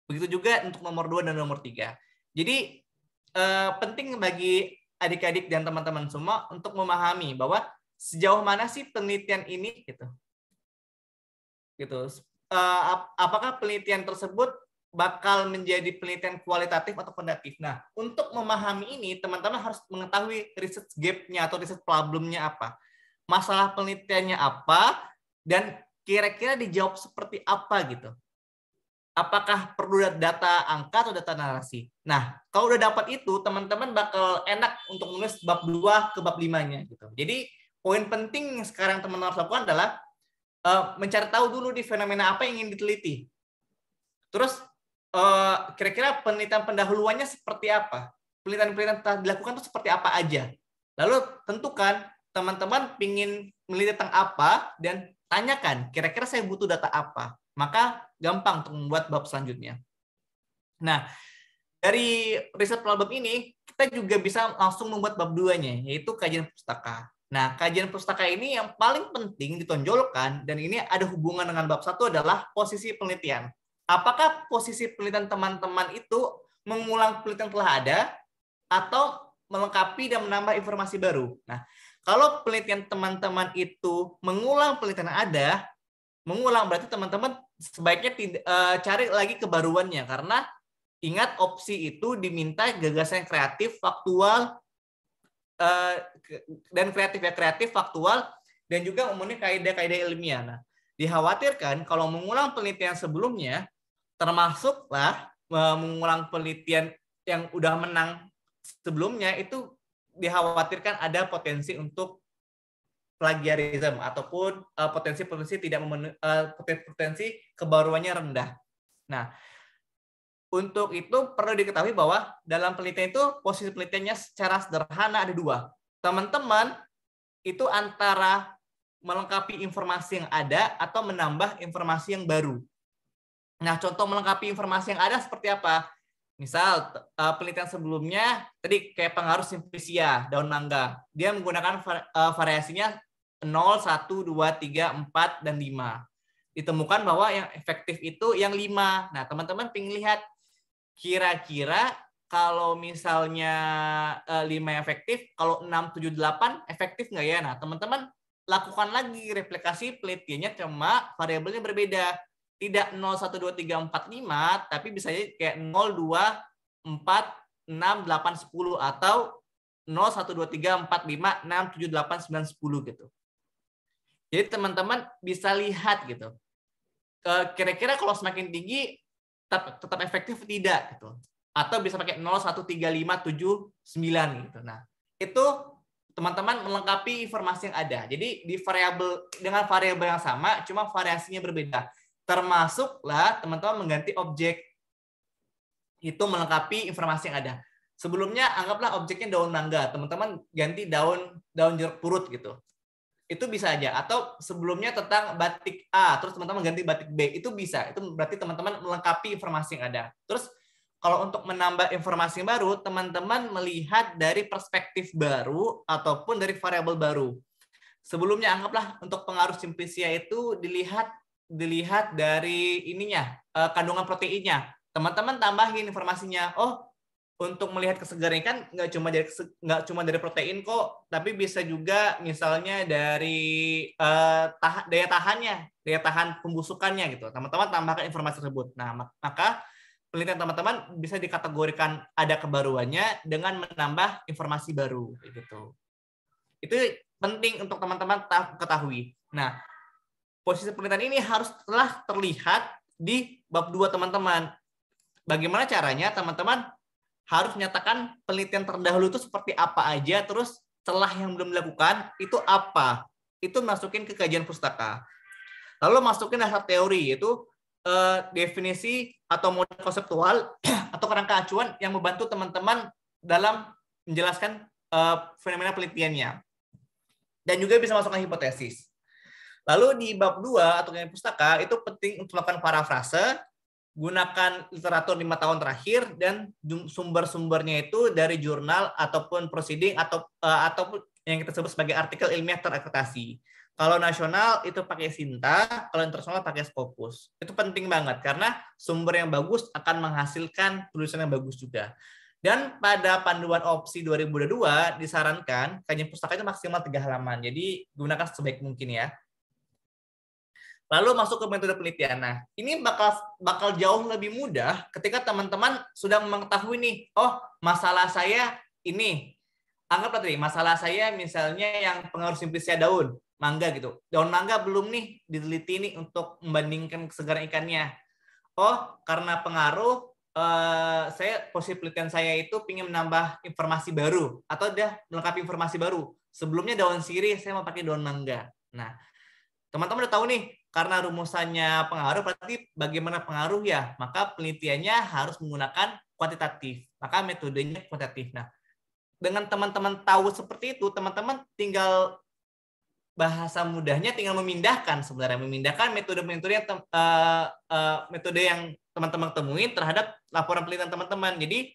Begitu juga untuk nomor 2 dan nomor 3. Jadi penting bagi adik-adik dan teman-teman semua untuk memahami bahwa sejauh mana sih penelitian ini gitu. Apakah penelitian tersebut bakal menjadi penelitian kualitatif atau kuantitatif. Nah, untuk memahami ini, teman-teman harus mengetahui research gap-nya atau research problem-nya apa. Masalah penelitiannya apa, dan kira-kira dijawab seperti apa gitu. Apakah perlu data angka atau data narasi. Nah, kalau udah dapat itu, teman-teman bakal enak untuk menulis bab 2 ke bab 5-nya. Gitu. Jadi, poin penting yang sekarang teman-teman harus lakukan adalah mencari tahu dulu di fenomena apa yang ingin diteliti. Terus, kira-kira penelitian pendahuluannya seperti apa? Penelitian-penelitian telah dilakukan itu seperti apa aja? Lalu tentukan teman-teman ingin meneliti tentang apa dan tanyakan kira-kira saya butuh data apa. Maka gampang untuk membuat bab selanjutnya. Nah, dari riset problem ini kita juga bisa langsung membuat bab 2-nya, yaitu kajian pustaka. Nah, kajian pustaka ini yang paling penting ditonjolkan dan ini ada hubungan dengan bab 1 adalah posisi penelitian. Apakah posisi penelitian teman-teman itu mengulang penelitian telah ada atau melengkapi dan menambah informasi baru? Nah, kalau penelitian teman-teman itu mengulang penelitian yang ada, mengulang berarti teman-teman sebaiknya cari lagi kebaruannya karena ingat opsi itu diminta gagasan kreatif, faktual dan kreatif faktual dan juga memenuhi kaidah-kaidah ilmiah. Nah, dikhawatirkan kalau mengulang penelitian sebelumnya termasuklah mengulang penelitian yang udah menang sebelumnya itu dikhawatirkan ada potensi untuk plagiarisme ataupun potensi tidak memenuhi potensi kebaruannya rendah. Nah, untuk itu perlu diketahui bahwa dalam penelitian itu posisi penelitiannya secara sederhana ada 2. Teman-teman itu antara melengkapi informasi yang ada atau menambah informasi yang baru. Nah, contoh melengkapi informasi yang ada seperti apa? Misal, penelitian sebelumnya, tadi kayak pengaruh Simplicia, daun mangga. Dia menggunakan variasinya 0, 1, 2, 3, 4, dan 5. Ditemukan bahwa yang efektif itu yang 5. Nah, teman-teman pengen lihat, kira-kira kalau misalnya 5 efektif, kalau 6, 7, 8 efektif nggak ya? Nah, teman-teman lakukan lagi replikasi penelitiannya, cuma variabelnya berbeda. Tidak 0, 1, 2, 3, 4, 5, tapi bisa aja kayak 0, 2, 4, 6, 8, 10, atau 0, 1, 2, 3, 4, 5, 6, 7, 8, 9, 10 gitu. Jadi teman-teman bisa lihat gitu. Kira-kira kalau semakin tinggi tetap efektif tidak gitu. Atau bisa pakai 0, 1, 3, 5, 7, 9 gitu. Nah, itu teman-teman melengkapi informasi yang ada. Jadi di variabel dengan variabel yang sama, cuma variasinya berbeda. Termasuklah teman-teman mengganti objek. Itu melengkapi informasi yang ada. Sebelumnya anggaplah objeknya daun mangga, teman-teman ganti daun jeruk purut gitu. Itu bisa aja. Atau sebelumnya tentang batik A, terus teman-teman ganti batik B, itu bisa. Itu berarti teman-teman melengkapi informasi yang ada. Terus kalau untuk menambah informasi yang baru, teman-teman melihat dari perspektif baru ataupun dari variabel baru. Sebelumnya anggaplah untuk pengaruh simplisia itu dilihat dari ininya, kandungan proteinnya. Teman-teman tambahin informasinya. Oh, untuk melihat kesegaran ikan nggak cuma dari protein kok, tapi bisa juga misalnya dari daya tahan pembusukannya gitu. Teman-teman tambahkan informasi tersebut. Nah, maka penelitian teman-teman bisa dikategorikan ada kebaruannya dengan menambah informasi baru gitu. Itu penting untuk teman-teman ketahui. Nah, posisi penelitian ini harus telah terlihat di bab 2 teman-teman. Bagaimana caranya teman-teman harus menyatakan penelitian terdahulu itu seperti apa aja, terus celah yang belum dilakukan itu apa. Itu masukin ke kajian pustaka. Lalu masukin dasar teori, yaitu definisi atau model konseptual atau kerangka acuan yang membantu teman-teman dalam menjelaskan fenomena penelitiannya. Dan juga bisa masukkan hipotesis. Lalu di bab 2 atau kajian pustaka itu penting untuk melakukan parafrase, gunakan literatur 5 tahun terakhir, dan sumber-sumbernya itu dari jurnal ataupun proceeding ataupun yang kita sebut sebagai artikel ilmiah terakreditasi. Kalau nasional itu pakai Sinta, kalau internasional pakai Scopus. Itu penting banget karena sumber yang bagus akan menghasilkan tulisan yang bagus juga. Dan pada panduan opsi 2022 disarankan kajian pustaka itu maksimal 3 halaman. Jadi gunakan sebaik mungkin ya. Lalu masuk ke metode penelitian. Nah, ini bakal jauh lebih mudah ketika teman-teman sudah mengetahui nih, oh masalah saya ini. Anggaplah tadi, masalah saya misalnya yang pengaruh simplisia daun, mangga gitu. Daun mangga belum nih diteliti nih untuk membandingkan kesegaran ikannya. Oh, karena pengaruh, saya posisi penelitian saya itu ingin menambah informasi baru atau udah melengkapi informasi baru. Sebelumnya daun sirih, saya mau pakai daun mangga. Nah, teman-teman udah tahu nih, karena rumusannya pengaruh, berarti bagaimana pengaruh ya? Maka penelitiannya harus menggunakan kuantitatif. Maka metodenya kuantitatif. Nah, dengan teman-teman tahu seperti itu, teman-teman tinggal bahasa mudahnya tinggal memindahkan sebenarnya, memindahkan metode-metode yang teman-teman temuin terhadap laporan penelitian teman-teman. Jadi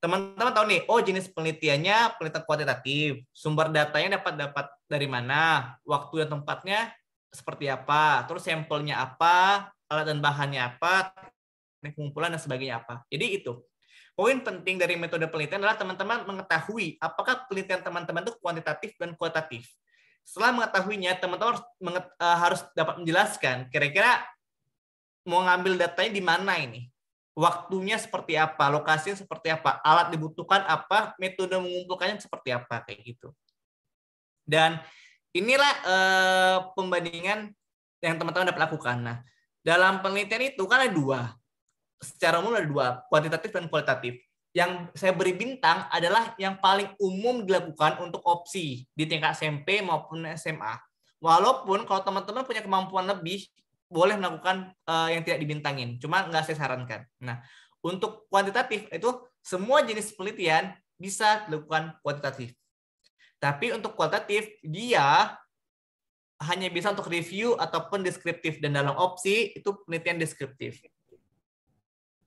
teman-teman tahu nih, oh jenis penelitiannya penelitian kuantitatif, sumber datanya dapat dari mana, waktu dan tempatnya seperti apa, terus sampelnya apa, alat dan bahannya apa, teknik pengumpulan dan sebagainya apa. Jadi itu. Poin penting dari metode penelitian adalah teman-teman mengetahui apakah penelitian teman-teman itu kuantitatif dan kualitatif. Setelah mengetahuinya, teman-teman harus dapat menjelaskan kira-kira mau ngambil datanya di mana ini. Waktunya seperti apa, lokasinya seperti apa, alat dibutuhkan apa, metode mengumpulkannya seperti apa, kayak gitu. Dan inilah pembandingan yang teman-teman dapat lakukan. Nah, dalam penelitian itu kan ada dua. Secara umum ada dua, kuantitatif dan kualitatif. Yang saya beri bintang adalah yang paling umum dilakukan untuk opsi di tingkat SMP maupun SMA. Walaupun kalau teman-teman punya kemampuan lebih, boleh melakukan yang tidak dibintangin. Cuma nggak saya sarankan. Nah, untuk kuantitatif itu semua jenis penelitian bisa dilakukan kuantitatif. Tapi untuk kualitatif, dia hanya bisa untuk review ataupun deskriptif. Dan dalam opsi, itu penelitian deskriptif.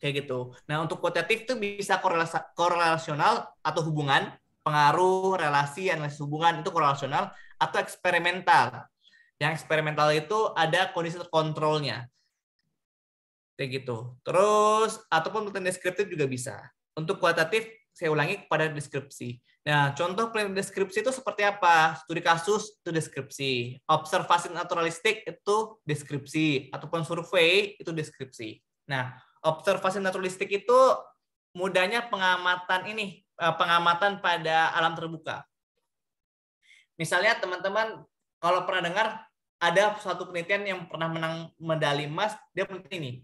Kayak gitu. Nah, untuk kualitatif itu bisa korelasional atau hubungan, pengaruh, relasi, analisis hubungan, itu korelasional, atau eksperimental. Yang eksperimental itu ada kondisi kontrolnya. Kayak gitu. Terus, ataupun penelitian deskriptif juga bisa. Untuk kualitatif, saya ulangi kepada deskripsi. Nah, contoh penelitian deskripsi itu seperti apa? Studi kasus itu deskripsi. Observasi naturalistik itu deskripsi. Ataupun survei itu deskripsi. Nah, observasi naturalistik itu mudahnya pengamatan pada alam terbuka. Misalnya teman-teman kalau pernah dengar ada suatu penelitian yang pernah menang medali emas, dia peneliti ini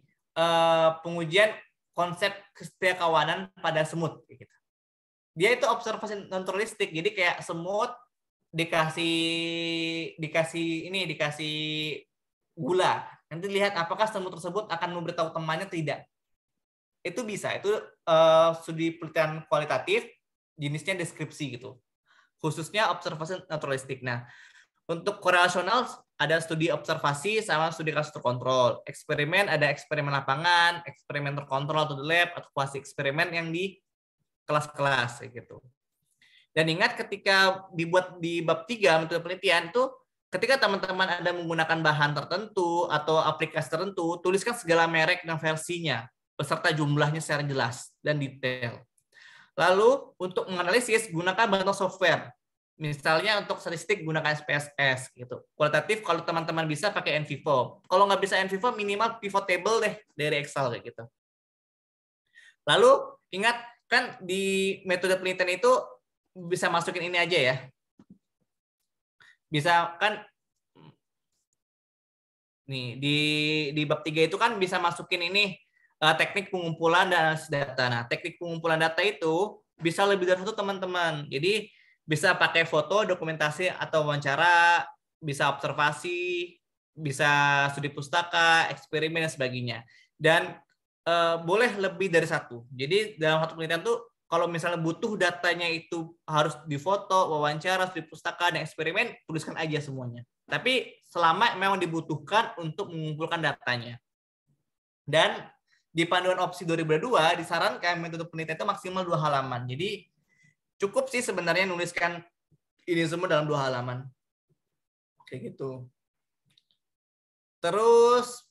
pengujian konsep kesetiakawanan pada semut. Dia itu observasi naturalistik, jadi kayak semut dikasih gula, nanti lihat apakah semut tersebut akan memberitahu temannya tidak. Itu bisa, itu studi penelitian kualitatif, jenisnya deskripsi gitu, khususnya observasi naturalistik. Nah, untuk korelasional ada studi observasi sama studi kasus terkontrol. Eksperimen ada eksperimen lapangan, eksperimen terkontrol atau di lab, atau kuasi eksperimen yang di kelas-kelas gitu. Dan ingat ketika dibuat di bab 3 metode penelitian itu ketika teman-teman ada menggunakan bahan tertentu atau aplikasi tertentu, tuliskan segala merek dan versinya beserta jumlahnya secara jelas dan detail. Lalu untuk menganalisis gunakan bantuan software. Misalnya untuk statistik gunakan SPSS gitu. Kualitatif kalau teman-teman bisa pakai NVivo. Kalau nggak bisa NVivo minimal pivot table deh dari Excel kayak gitu. Lalu ingat kan di metode penelitian itu bisa masukin ini aja ya. Bisa kan nih di bab 3 itu kan bisa masukin ini teknik pengumpulan dan analisis data. Nah, teknik pengumpulan data itu bisa lebih dari satu teman-teman. Jadi bisa pakai foto, dokumentasi atau wawancara, bisa observasi, bisa studi pustaka, eksperimen dan sebagainya. Dan boleh lebih dari satu. Jadi dalam satu penelitian tuh kalau misalnya butuh datanya itu harus difoto, wawancara, studi pustaka dan eksperimen, tuliskan aja semuanya. Tapi selama memang dibutuhkan untuk mengumpulkan datanya. Dan di panduan opsi 2002 disarankan metode penelitian itu maksimal 2 halaman. Jadi cukup sih sebenarnya nuliskan ini semua dalam 2 halaman. Kayak gitu. Terus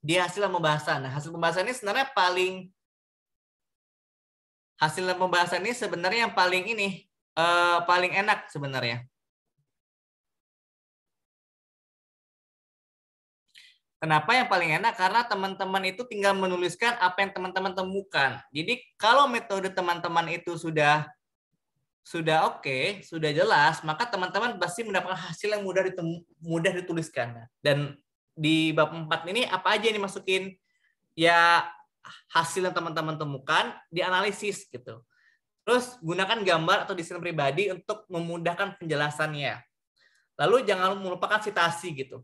di hasil pembahasan. Nah, hasil pembahasan ini sebenarnya yang paling enak sebenarnya. Kenapa yang paling enak? Karena teman-teman itu tinggal menuliskan apa yang teman-teman temukan. Jadi kalau metode teman-teman itu sudah oke, sudah jelas, maka teman-teman pasti mendapatkan hasil yang mudah dituliskan. Dan di bab 4 ini apa aja yang dimasukin? Ya hasil yang teman-teman temukan dianalisis gitu. Terus gunakan gambar atau desain pribadi untuk memudahkan penjelasannya. Lalu jangan melupakan citasi gitu.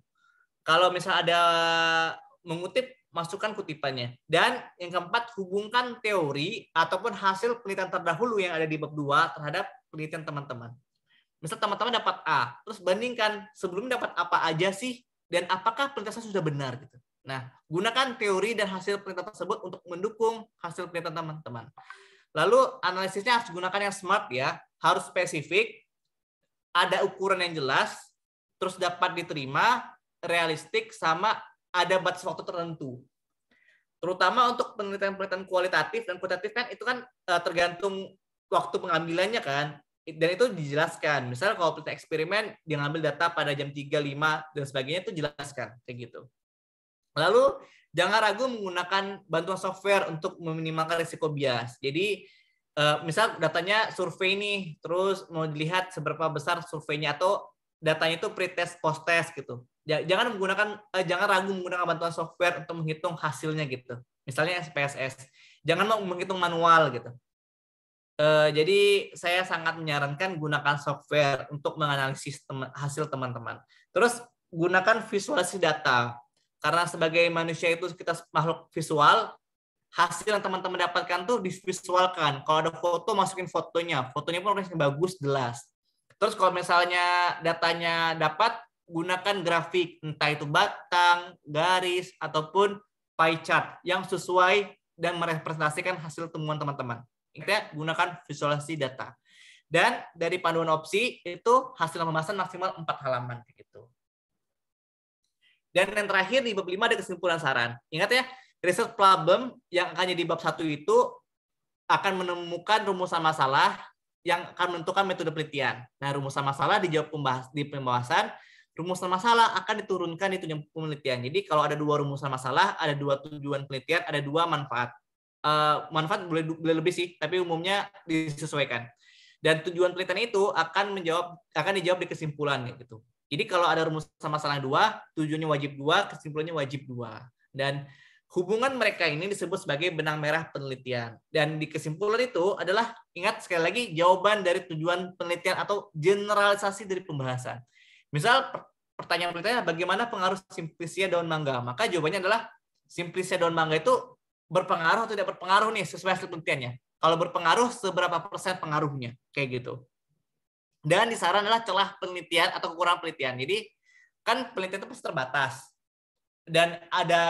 Kalau misal ada mengutip, masukkan kutipannya. Dan yang keempat, hubungkan teori ataupun hasil penelitian terdahulu yang ada di bab 2 terhadap penelitian teman-teman. Misal teman-teman dapat A, terus bandingkan sebelumnya dapat apa aja sih dan apakah penelitian sudah benar gitu. Nah, gunakan teori dan hasil penelitian tersebut untuk mendukung hasil penelitian teman-teman. Lalu analisisnya harus gunakan yang smart ya, harus spesifik, ada ukuran yang jelas, terus dapat diterima, realistik, sama ada batas waktu tertentu. Terutama untuk penelitian-penelitian kualitatif dan kuantitatif kan itu kan tergantung waktu pengambilannya kan, dan itu dijelaskan. Misalnya kalau penelitian eksperimen dia ngambil data pada jam 3, 5 dan sebagainya itu dijelaskan kayak gitu. Lalu jangan ragu menggunakan bantuan software untuk meminimalkan risiko bias. Jadi misal datanya survei nih, terus mau dilihat seberapa besar surveinya atau datanya itu pre-test, post-test gitu. Jangan ragu menggunakan bantuan software untuk menghitung hasilnya gitu. Misalnya SPSS. Jangan mau menghitung manual gitu. Jadi saya sangat menyarankan gunakan software untuk menganalisis hasil teman-teman. Terus gunakan visualisasi data. Karena sebagai manusia itu kita makhluk visual, hasil yang teman-teman dapatkan tuh divisualkan. Kalau ada foto, masukin fotonya. Fotonya pun harus bagus, jelas. Terus kalau misalnya datanya dapat, gunakan grafik, entah itu batang, garis, ataupun pie chart yang sesuai dan merepresentasikan hasil temuan teman-teman. Ingat, gunakan visualisasi data. Dan dari panduan opsi, itu hasil pembahasan maksimal 4 halaman. Gitu. Dan yang terakhir, di bab 5 ada kesimpulan saran. Ingat ya, research problem yang akan jadi bab 1 itu akan menemukan rumusan masalah yang akan menentukan metode penelitian. Nah, rumusan masalah dijawab di pembahasan, rumusan masalah akan diturunkan di tujuan penelitian. Jadi kalau ada 2 rumusan masalah, ada 2 tujuan penelitian, ada 2 manfaat. Manfaat boleh lebih sih, tapi umumnya disesuaikan. Dan tujuan penelitian itu akan dijawab di kesimpulan gitu. Jadi kalau ada rumusan masalah 2, tujuannya wajib 2, kesimpulannya wajib 2. Dan hubungan mereka ini disebut sebagai benang merah penelitian. Dan di kesimpulan itu adalah, ingat sekali lagi, jawaban dari tujuan penelitian atau generalisasi dari pembahasan. Misal pertanyaan penelitian, bagaimana pengaruh Simplicia daun mangga? Maka jawabannya adalah Simplicia daun mangga itu berpengaruh atau tidak berpengaruh nih sesuai hasil penelitiannya. Kalau berpengaruh, seberapa persen pengaruhnya? Kayak gitu. Dan di saran adalah celah penelitian atau kekurangan penelitian. Jadi kan penelitian itu pasti terbatas. Dan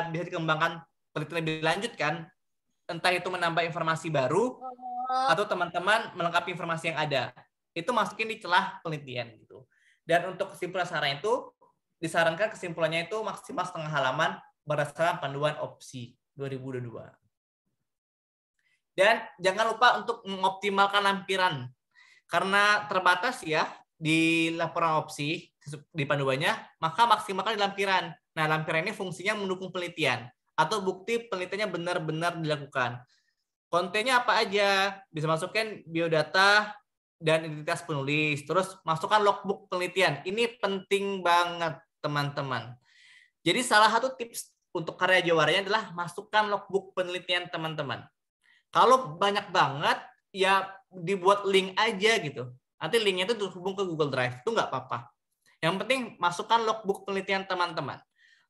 bisa dikembangkan penelitian lebih lanjut kan. Entah itu menambah informasi baru atau teman-teman melengkapi informasi yang ada. Itu masukin di celah penelitian gitu. Dan untuk kesimpulan saran itu disarankan kesimpulannya itu maksimal setengah halaman berdasarkan panduan opsi 2022. Dan jangan lupa untuk mengoptimalkan lampiran. Karena terbatas ya di laporan opsi di panduannya, maka maksimalkan di lampiran. Nah, lampiran ini fungsinya mendukung penelitian atau bukti penelitiannya benar-benar dilakukan. Kontennya apa aja? Bisa masukkan biodata dan identitas penulis. Terus masukkan logbook penelitian. Ini penting banget, teman-teman. Jadi salah satu tips untuk karya jawaranya adalah masukkan logbook penelitian teman-teman. Kalau banyak banget, ya dibuat link aja gitu. Nanti linknya itu terhubung ke Google Drive. Itu nggak apa-apa. Yang penting masukkan logbook penelitian teman-teman.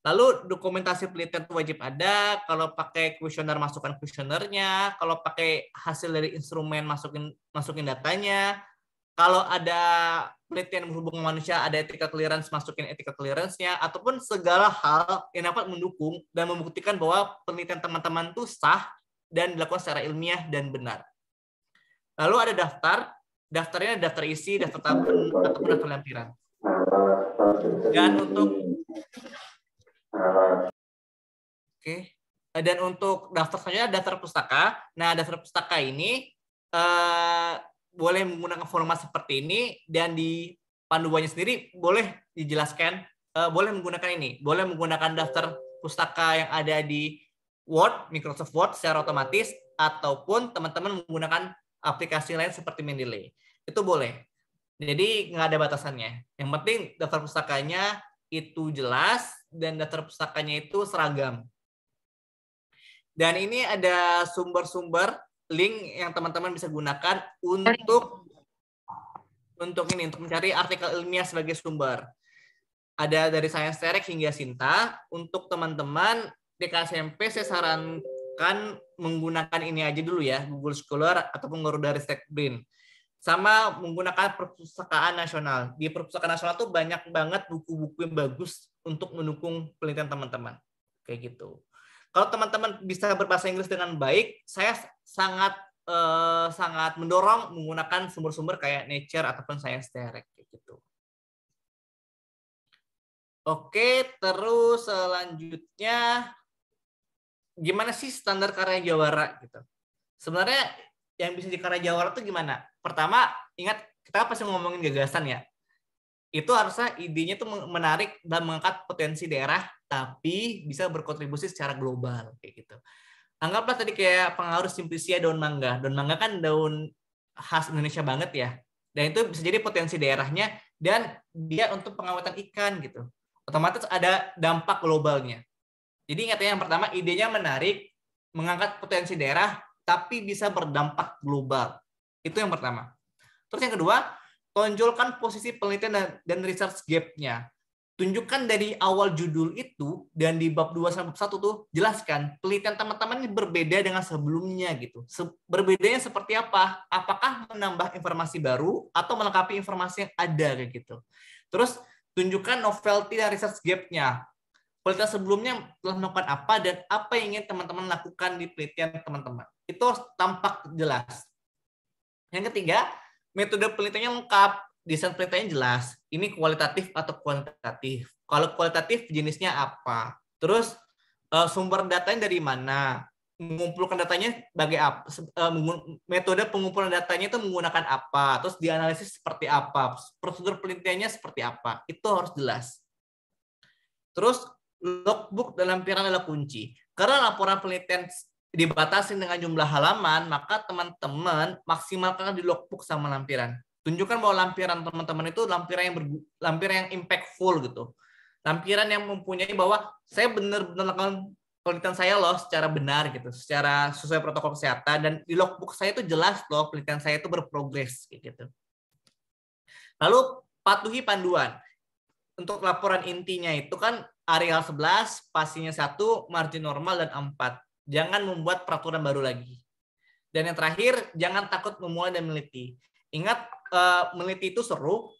Lalu dokumentasi penelitian itu wajib ada. Kalau pakai kuesioner, masukkan kuesionernya. Kalau pakai hasil dari instrumen, masukin datanya. Kalau ada penelitian berhubungan manusia, ada ethical clearance, masukin ethical clearance-nya. Ataupun segala hal yang dapat mendukung dan membuktikan bahwa penelitian teman-teman itu sah dan dilakukan secara ilmiah dan benar. Lalu ada daftarnya daftar isi, daftar tabel, ataupun daftar lampiran. Dan untuk daftar saja daftar pustaka. Nah, daftar pustaka ini boleh menggunakan format seperti ini, dan di panduannya sendiri boleh dijelaskan, boleh menggunakan ini, boleh menggunakan daftar pustaka yang ada di Word, Microsoft Word secara otomatis, ataupun teman-teman menggunakan aplikasi lain seperti Mendeley. Itu boleh. Jadi nggak ada batasannya. Yang penting daftar pustakanya itu jelas dan daftar pustakanya itu seragam. Dan ini ada sumber-sumber link yang teman-teman bisa gunakan untuk mencari artikel ilmiah sebagai sumber. Ada dari Science Direct hingga Sinta. Untuk teman-teman TK-SMP saya sarankan menggunakan ini aja dulu ya, Google Scholar ataupun Garuda Ristek Brain. Sama menggunakan Perpustakaan Nasional. Di Perpustakaan Nasional tuh banyak banget buku-buku yang bagus untuk mendukung penelitian teman-teman. Kayak gitu. Kalau teman-teman bisa berbahasa Inggris dengan baik, saya sangat mendorong menggunakan sumber-sumber kayak Nature ataupun Science Direct kayak gitu. Oke, terus selanjutnya gimana sih standar karya jawara gitu. Sebenarnya yang bisa di karya jawara itu gimana? Pertama, ingat kita pasti ngomongin gagasan ya. Itu harusnya idenya itu menarik dan mengangkat potensi daerah, tapi bisa berkontribusi secara global kayak gitu. Anggaplah tadi kayak pengaruh Simplicia daun mangga. Daun mangga kan daun khas Indonesia banget ya. Dan itu bisa jadi potensi daerahnya, dan dia untuk pengawatan ikan gitu. Otomatis ada dampak globalnya. Jadi ingat ya, yang pertama idenya menarik, mengangkat potensi daerah, tapi bisa berdampak global. Itu yang pertama. Terus yang kedua, tonjolkan posisi penelitian dan research gap-nya. Tunjukkan dari awal judul itu, dan di bab 2 sampai bab 1 tuh jelaskan penelitian teman-teman ini berbeda dengan sebelumnya gitu. Berbedanya seperti apa? Apakah menambah informasi baru atau melengkapi informasi yang ada kayak gitu. Terus tunjukkan novelty dan research gap-nya. Penelitian sebelumnya telah melakukan apa dan apa yang ingin teman-teman lakukan di penelitian teman-teman. Itu tampak jelas. Yang ketiga, metode penelitiannya lengkap, desain penelitiannya jelas. Ini kualitatif atau kuantitatif. Kalau kualitatif jenisnya apa? Terus sumber datanya dari mana? mengumpulkan datanya sebagai apa, metode pengumpulan datanya itu menggunakan apa, terus dianalisis seperti apa, prosedur penelitiannya seperti apa, itu harus jelas. Terus logbook dan lampiran adalah kunci. Karena laporan penelitian dibatasi dengan jumlah halaman, maka teman-teman maksimalkan di logbook sama lampiran. Tunjukkan bahwa lampiran teman-teman itu lampiran yang impactful gitu. Lampiran yang mempunyai bahwa saya benar-benar lakukan penelitian saya loh secara benar gitu, secara sesuai protokol kesehatan, dan di logbook saya itu jelas loh penelitian saya itu berprogres gitu. Lalu patuhi panduan. Untuk laporan intinya itu kan areal 11, spasinya 1, margin normal dan 4. Jangan membuat peraturan baru lagi. Dan yang terakhir, jangan takut memulai dan meneliti. Ingat, meneliti itu seru,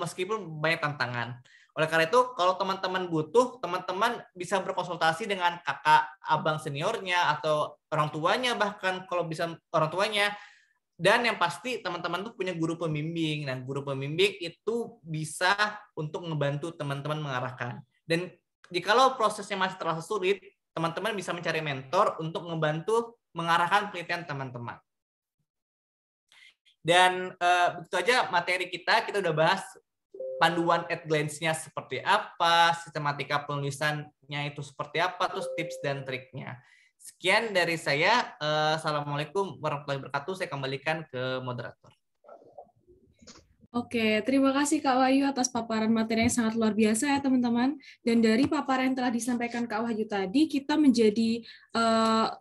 meskipun banyak tantangan. Oleh karena itu, kalau teman-teman butuh, teman-teman bisa berkonsultasi dengan kakak, abang seniornya, atau orang tuanya, bahkan kalau bisa orang tuanya. Dan yang pasti teman-teman tuh punya guru pembimbing. Nah, guru pembimbing itu bisa untuk membantu teman-teman mengarahkan. Dan jikalau prosesnya masih terlalu sulit, teman-teman bisa mencari mentor untuk membantu mengarahkan penelitian teman-teman. Dan begitu aja materi kita udah bahas panduan at glance-nya seperti apa, sistematika penulisannya itu seperti apa, terus tips dan triknya. Sekian dari saya. Assalamualaikum warahmatullahi wabarakatuh. Saya kembalikan ke moderator. Oke, terima kasih Kak Wahyu atas paparan materi yang sangat luar biasa ya teman-teman. Dan dari paparan yang telah disampaikan Kak Wahyu tadi, kita menjadi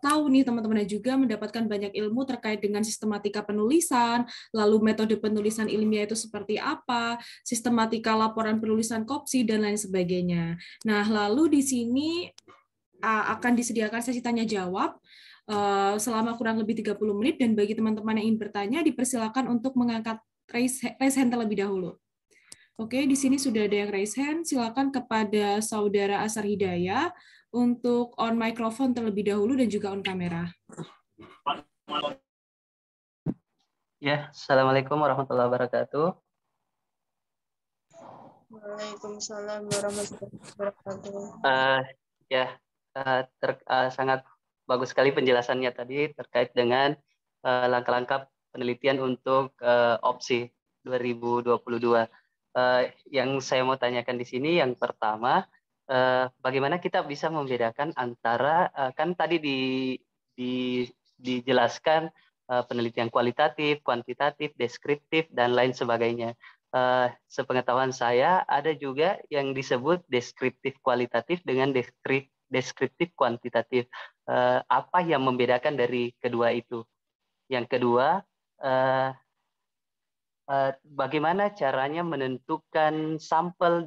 tahu nih teman-teman, dan juga mendapatkan banyak ilmu terkait dengan sistematika penulisan, lalu metode penulisan ilmiah itu seperti apa, sistematika laporan penulisan KOPSI, dan lain sebagainya. Nah, lalu di sini akan disediakan sesi tanya jawab selama kurang lebih 30 menit, dan bagi teman-teman yang ingin bertanya dipersilakan untuk mengangkat raise hand terlebih dahulu. Oke, di sini sudah ada yang raise hand. Silakan kepada Saudara Asar Hidayah untuk on microphone terlebih dahulu dan juga on kamera. Ya, Assalamualaikum warahmatullahi wabarakatuh. Waalaikumsalam warahmatullahi wabarakatuh. Sangat bagus sekali penjelasannya tadi terkait dengan langkah-langkah penelitian untuk opsi 2022. Yang saya mau tanyakan di sini, yang pertama, bagaimana kita bisa membedakan antara kan tadi dijelaskan penelitian kualitatif, kuantitatif, deskriptif, dan lain sebagainya. Sepengetahuan saya ada juga yang disebut deskriptif kualitatif dengan deskriptif kuantitatif. Apa yang membedakan dari kedua itu? Yang kedua, bagaimana caranya menentukan sampel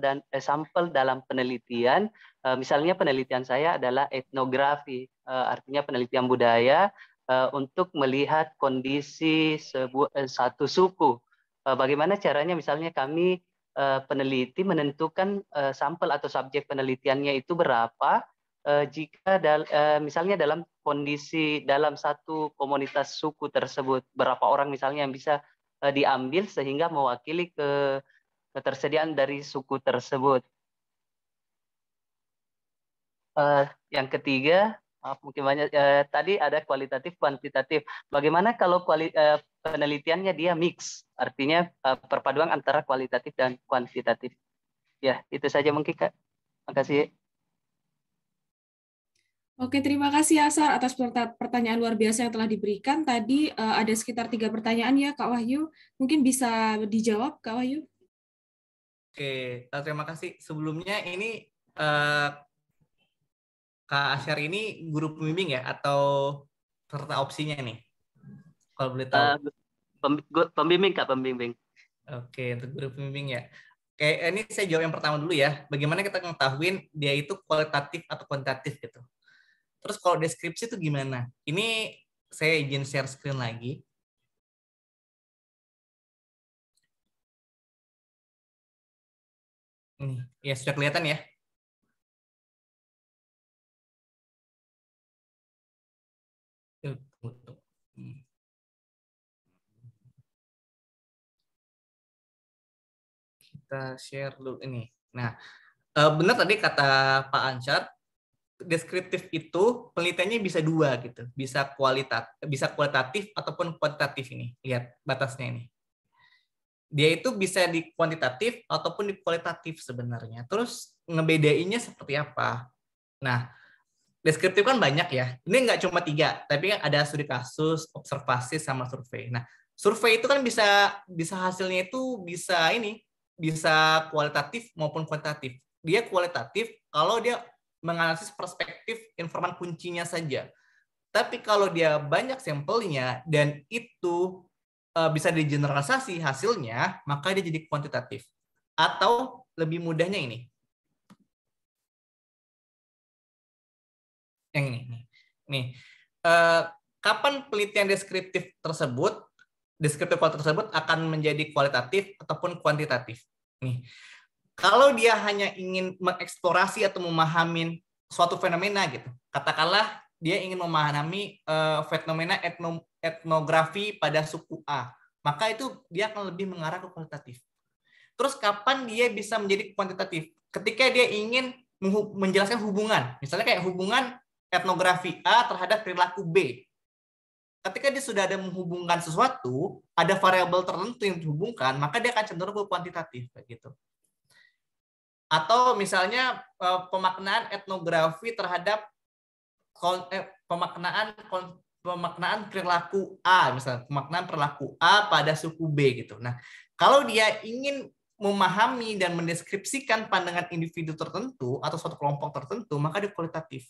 dalam penelitian? Misalnya penelitian saya adalah etnografi, artinya penelitian budaya untuk melihat kondisi satu suku. Bagaimana caranya misalnya kami peneliti menentukan sampel atau subjek penelitiannya itu berapa jika misalnya dalam kondisi dalam satu komunitas suku tersebut, berapa orang misalnya yang bisa diambil sehingga mewakili ketersediaan dari suku tersebut. Yang ketiga, mungkin banyak tadi ada kualitatif kuantitatif. Bagaimana kalau penelitiannya dia mix, artinya perpaduan antara kualitatif dan kuantitatif. Ya, itu saja mungkin Kak. Makasih. Oke, terima kasih Asar atas pertanyaan luar biasa yang telah diberikan. Tadi ada sekitar 3 pertanyaan ya Kak Wahyu. Mungkin bisa dijawab Kak Wahyu. Oke, terima kasih. Sebelumnya ini Kak Asyar ini guru pembimbing ya, atau serta opsinya nih? Kalau boleh tahu. Pembimbing Kak, pembimbing. Oke, untuk guru pembimbing ya. Oke, ini saya jawab yang pertama dulu ya. Bagaimana kita ngetahuin dia itu kualitatif atau kuantitatif gitu. Terus kalau deskripsi itu gimana? Ini saya izin share screen lagi. Ini ya sudah kelihatan ya. Kita share dulu ini. Nah, benar tadi kata Pak Ansyar, deskriptif itu penelitiannya bisa dua gitu, bisa kualitatif ataupun kuantitatif. Ini lihat batasnya ini. Dia itu bisa di kuantitatif ataupun di kualitatif sebenarnya. Terus ngebedainnya seperti apa? Nah, deskriptif kan banyak ya. Ini nggak cuma 3, tapi kan ada studi kasus, observasi, sama survei. Nah, survei itu kan bisa hasilnya itu bisa kualitatif maupun kuantitatif. Dia kualitatif kalau dia menganalisis perspektif informan kuncinya saja. Tapi kalau dia banyak sampelnya dan itu bisa digeneralisasi hasilnya, maka dia jadi kuantitatif. Atau lebih mudahnya ini. Yang ini. Nih. Kapan penelitian deskriptif tersebut akan menjadi kualitatif ataupun kuantitatif? Nih. Kalau dia hanya ingin mengeksplorasi atau memahami suatu fenomena gitu. Katakanlah dia ingin memahami fenomena etnografi pada suku A, maka itu dia akan lebih mengarah ke kualitatif. Terus kapan dia bisa menjadi kuantitatif? Ketika dia ingin menjelaskan hubungan, misalnya kayak hubungan etnografi A terhadap perilaku B. Ketika dia sudah ada menghubungkan sesuatu, ada variabel tertentu yang dihubungkan, maka dia akan cenderung ke kuantitatif gitu. Atau misalnya pemaknaan etnografi terhadap pemaknaan perilaku A, misalnya pemaknaan perilaku A pada suku B gitu. Nah, kalau dia ingin memahami dan mendeskripsikan pandangan individu tertentu atau suatu kelompok tertentu, maka dia kualitatif.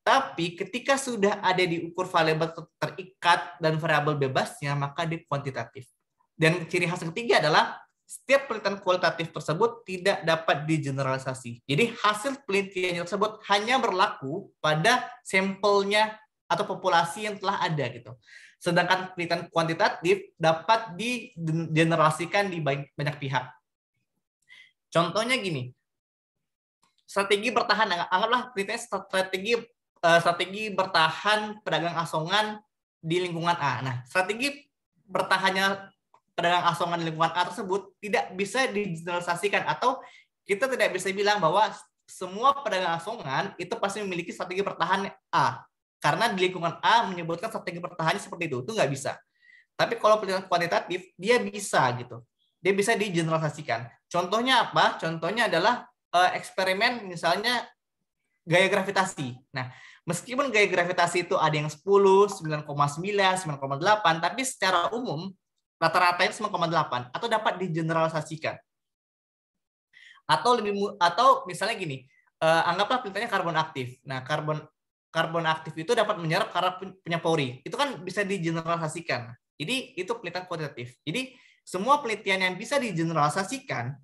Tapi ketika sudah ada diukur variabel terikat dan variabel bebasnya, maka dia kuantitatif. Dan ciri khas ketiga adalah setiap penelitian kualitatif tersebut tidak dapat digeneralisasi. Jadi hasil penelitian tersebut hanya berlaku pada sampelnya atau populasi yang telah ada gitu. Sedangkan penelitian kuantitatif dapat digeneralisasikan di banyak pihak. Contohnya gini, strategi bertahan, anggaplah penelitian strategi bertahan pedagang asongan di lingkungan A. Nah, strategi bertahannya pedagang asongan di lingkungan A tersebut tidak bisa digeneralisasikan, atau kita tidak bisa bilang bahwa semua pedagang asongan itu pasti memiliki strategi bertahan A. Karena di lingkungan A menyebutkan strategi bertahannya seperti itu nggak bisa. Tapi kalau penelitian kuantitatif, dia bisa gitu. Dia bisa digeneralisasikan. Contohnya apa? Contohnya adalah eksperimen misalnya gaya gravitasi. Nah, meskipun gaya gravitasi itu ada yang 10, 9,9, 9,8, tapi secara umum rata-ratanya 9,8 atau dapat digeneralisasikan. Atau misalnya gini, anggaplah penelitiannya karbon aktif. Nah, karbon aktif itu dapat menyerap karena punya pori. Itu kan bisa digeneralisasikan. Jadi itu penelitian kuantitatif. Jadi semua penelitian yang bisa digeneralisasikan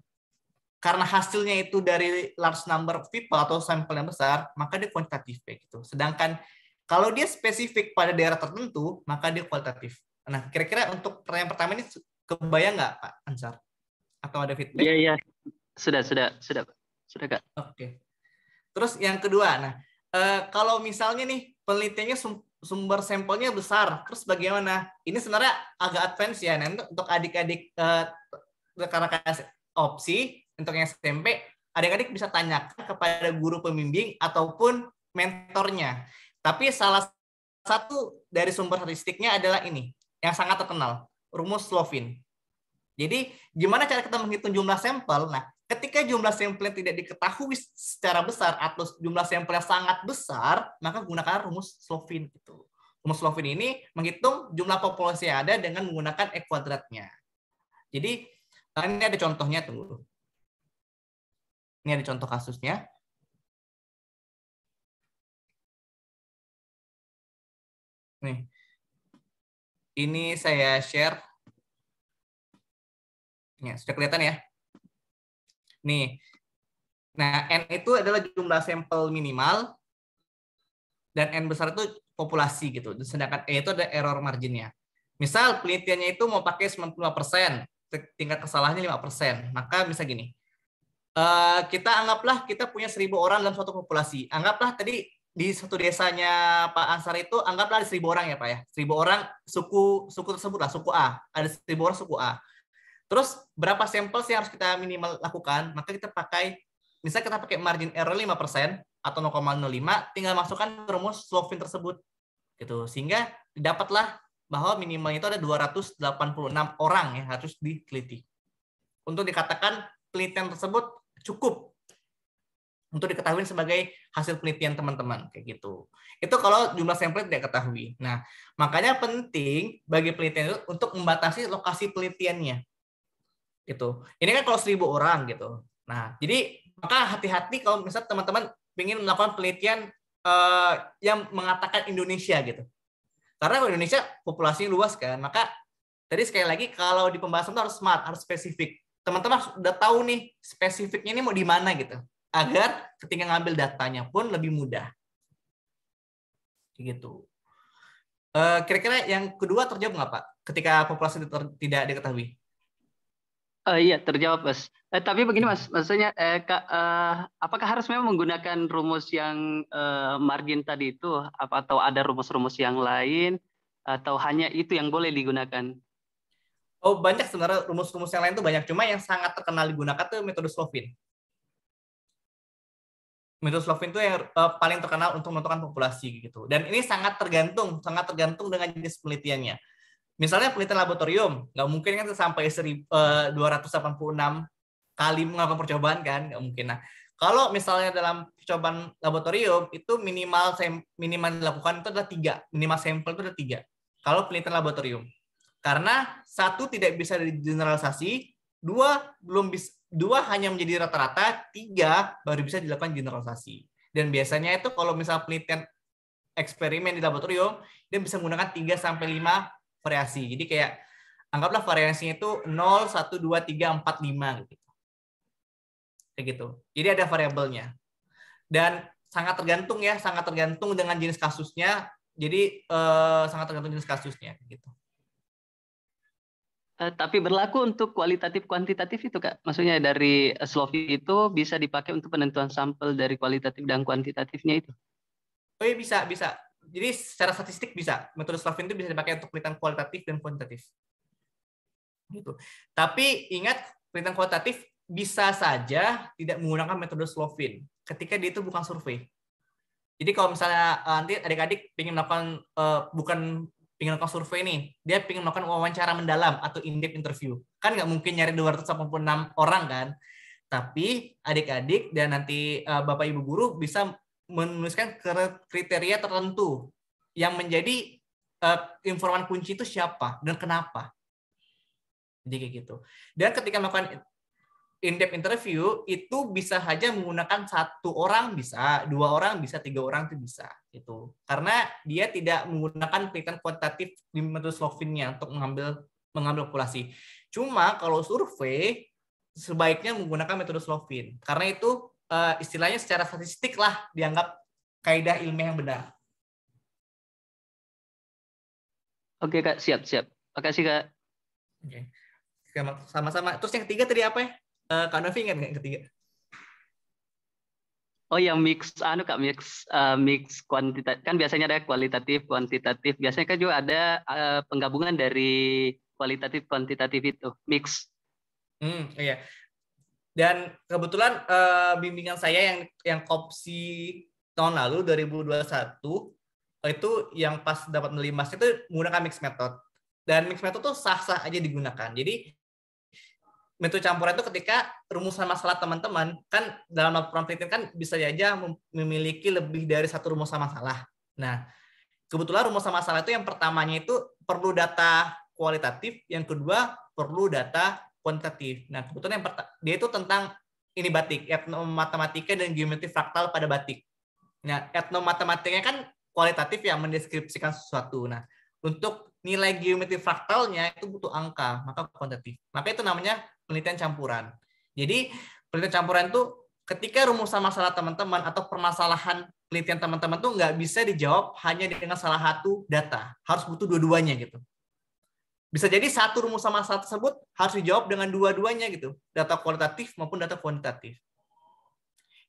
karena hasilnya itu dari large number of people atau sampel yang besar, maka dia kuantitatif kayak gitu. Sedangkan kalau dia spesifik pada daerah tertentu, maka dia kualitatif. Nah, kira-kira untuk pertanyaan pertama ini kebayang nggak, Pak Ansar? Atau ada feedback? Iya. Sudah, Kak. Oke. Terus yang kedua, nah, kalau misalnya nih penelitiannya sumber sampelnya besar, terus bagaimana? Ini sebenarnya agak advance ya. Nanti untuk adik-adik rekan-rekan opsi, untuk yang SMP, adik-adik bisa tanyakan kepada guru pembimbing ataupun mentornya. Tapi salah satu dari sumber statistiknya adalah ini, yang sangat terkenal, rumus Slovin. Jadi, gimana cara kita menghitung jumlah sampel? Nah, ketika jumlah sampel yang tidak diketahui secara besar atau jumlah sampel yang sangat besar, maka gunakan rumus Slovin. Gitu. Rumus Slovin ini menghitung jumlah populasi yang ada dengan menggunakan E kuadratnya. Jadi, ini ada contohnya tuh. Ini ada contoh kasusnya. Nih. Ini saya share. Ya, sudah kelihatan ya? Nih. Nah, N itu adalah jumlah sampel minimal dan N besar itu populasi gitu. Sedangkan E itu ada error marginnya. Misal penelitiannya itu mau pakai 95%, tingkat kesalahannya 5%. Maka bisa gini. Kita anggaplah kita punya 1.000 orang dalam suatu populasi. Anggaplah tadi di satu desanya Pak Ansar itu anggaplah ada 1.000 orang ya Pak ya. 1.000 orang suku tersebut lah, suku A. Ada 1.000 orang suku A. Terus berapa sampel sih harus kita minimal lakukan? Maka kita pakai, misalnya kita pakai margin error 5%, atau 0,05, tinggal masukkan rumus Slovin tersebut. Gitu. Sehingga didapatlah bahwa minimal itu ada 286 orang yang harus diteliti. Untuk dikatakan penelitian tersebut cukup untuk diketahui sebagai hasil penelitian teman-teman, kayak gitu. Itu kalau jumlah sampel tidak ketahui. Nah, makanya penting bagi penelitian itu untuk membatasi lokasi penelitiannya. Gitu. Ini kan kalau 1.000 orang gitu. Nah, jadi maka hati-hati kalau misalnya teman-teman ingin melakukan penelitian yang mengatakan Indonesia gitu. Karena Indonesia populasinya luas kan, maka tadi sekali lagi kalau di pembahasan itu harus smart, harus spesifik. Teman-teman udah tahu nih spesifiknya ini mau di mana gitu, agar ketika ngambil datanya pun lebih mudah. Gitu. Kira-kira yang kedua terjawab nggak Pak? Ketika populasi tidak diketahui? Iya, terjawab, Mas. Tapi begini, Mas, maksudnya apakah harus memang menggunakan rumus yang margin tadi itu, atau ada rumus-rumus yang lain, atau hanya itu yang boleh digunakan? Oh, banyak sebenarnya rumus-rumus yang lain itu banyak. Cuma yang sangat terkenal digunakan tuh metode Slovin. Metode Slovin itu yang paling terkenal untuk menentukan populasi gitu. Dan ini sangat tergantung dengan jenis penelitiannya. Misalnya penelitian laboratorium, nggak mungkin kan sampai 286 kali melakukan percobaan kan, nggak mungkin. Nah, kalau misalnya dalam percobaan laboratorium itu minimal dilakukan itu adalah 3, minimal sampel itu ada 3. Kalau penelitian laboratorium, karena 1 tidak bisa digeneralisasi, 2 hanya menjadi rata-rata, 3 baru bisa dilakukan generalisasi. Dan biasanya itu kalau misalnya penelitian eksperimen di laboratorium, dia bisa menggunakan 3 sampai 5 variasi. Jadi kayak anggaplah variasinya itu 0, 1, 2, 3, 4, 5 gitu. Kayak gitu. Jadi ada variabelnya. Dan sangat tergantung dengan jenis kasusnya. Jadi sangat tergantung jenis kasusnya gitu. Tapi berlaku untuk kualitatif kuantitatif itu, Kak. Maksudnya dari Slovin itu bisa dipakai untuk penentuan sampel dari kualitatif dan kuantitatifnya itu. Oh iya, bisa. Jadi secara statistik bisa. Metode Slovin itu bisa dipakai untuk penelitian kualitatif dan kuantitatif. Gitu. Tapi ingat, penelitian kualitatif bisa saja tidak menggunakan metode Slovin ketika dia itu bukan survei. Jadi kalau misalnya nanti adik-adik ingin melakukan ingin melakukan survei nih, dia ingin melakukan wawancara mendalam atau in-depth interview. Kan nggak mungkin nyari 286 orang kan. Tapi adik-adik dan nanti Bapak Ibu guru bisa menuliskan kriteria tertentu yang menjadi informan kunci itu siapa dan kenapa. Jadi kayak gitu. Dan ketika melakukan in-depth interview itu bisa saja menggunakan 1 orang bisa, 2 orang bisa, 3 orang itu bisa. Gitu. Karena dia tidak menggunakan penelitian kuantitatif di metode Slovinnya untuk mengambil populasi. Cuma kalau survei sebaiknya menggunakan metode Slovin. Karena itu istilahnya secara statistik lah dianggap kaidah ilmiah yang benar. Oke, Kak, siap. Makasih, Kak. Oke. Sama-sama. Terus yang ketiga tadi apa ya? Kak Novi ingat nggak yang ketiga? Oh, yang mix kuantitatif. Kan biasanya ada kualitatif, kuantitatif. Biasanya kan juga ada penggabungan dari kualitatif, kuantitatif itu. Mix. Iya. Dan kebetulan bimbingan saya yang kopsi tahun lalu 2021 itu yang pas dapat medali emas itu menggunakan mix method. Dan mix method itu sah-sah aja digunakan. Jadi metode campuran itu ketika rumusan masalah teman-teman kan dalam laporan penelitian kan bisa saja memiliki lebih dari 1 rumusan masalah. Nah, kebetulan rumusan masalah itu yang pertamanya itu perlu data kualitatif, yang kedua perlu data kuantitatif. Nah, kebetulan dia itu tentang ini batik, etnomatematika dan geometri fraktal pada batik. Nah, etnomatematikanya kan kualitatif yang mendeskripsikan sesuatu. Nah, untuk nilai geometri fraktalnya itu butuh angka, maka kuantitatif. Maka itu namanya penelitian campuran. Jadi, penelitian campuran itu ketika rumusan masalah teman-teman atau permasalahan penelitian teman-teman tuh nggak bisa dijawab hanya dengan salah satu data. Harus butuh dua-duanya gitu. Bisa jadi 1 rumusan masalah tersebut harus dijawab dengan dua-duanya gitu. Data kualitatif maupun data kuantitatif.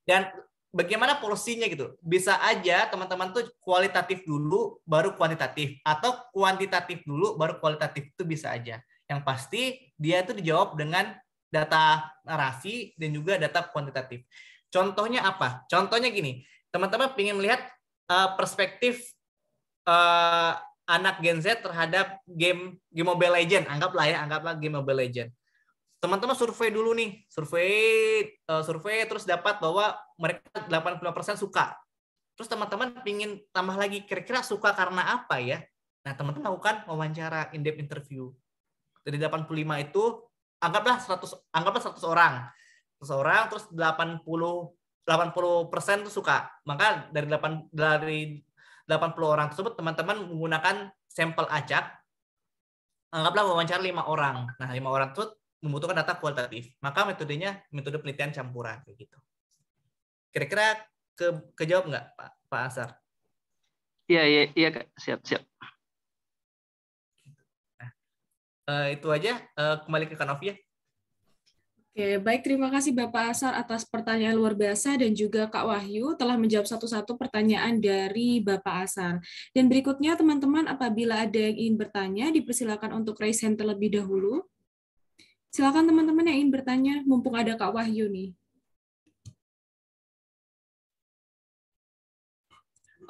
Dan bagaimana porsinya gitu? Bisa aja teman-teman tuh kualitatif dulu baru kuantitatif atau kuantitatif dulu baru kualitatif, itu bisa aja. Yang pasti dia itu dijawab dengan data narasi dan juga data kuantitatif. Contohnya apa? Contohnya gini, teman-teman ingin melihat perspektif anak Gen Z terhadap game Mobile Legend, anggaplah game Mobile Legend. Teman-teman survei dulu nih, survei terus dapat bahwa mereka 85% suka. Terus teman-teman ingin tambah lagi, kira-kira suka karena apa ya? Nah, teman-teman lakukan wawancara in-depth interview. Dari 85 itu anggaplah 100 orang. 100 orang terus 80% tuh suka. Maka dari 80 orang tersebut teman-teman menggunakan sampel acak. Anggaplah wawancara 5 orang. Nah, 5 orang tersebut membutuhkan data kualitatif. Maka metodenya metode penelitian campuran kayak gitu. Kira-kira kejawab nggak Pak Asar? Iya Kak, siap. Nah, itu aja. Kembali ke Kanovia. Oke, baik. Terima kasih Bapak Asar atas pertanyaan luar biasa dan juga Kak Wahyu telah menjawab satu-satu pertanyaan dari Bapak Asar. Dan berikutnya teman-teman apabila ada yang ingin bertanya, dipersilakan untuk raise hand terlebih dahulu. Silakan teman-teman yang ingin bertanya, mumpung ada Kak Wahyu nih.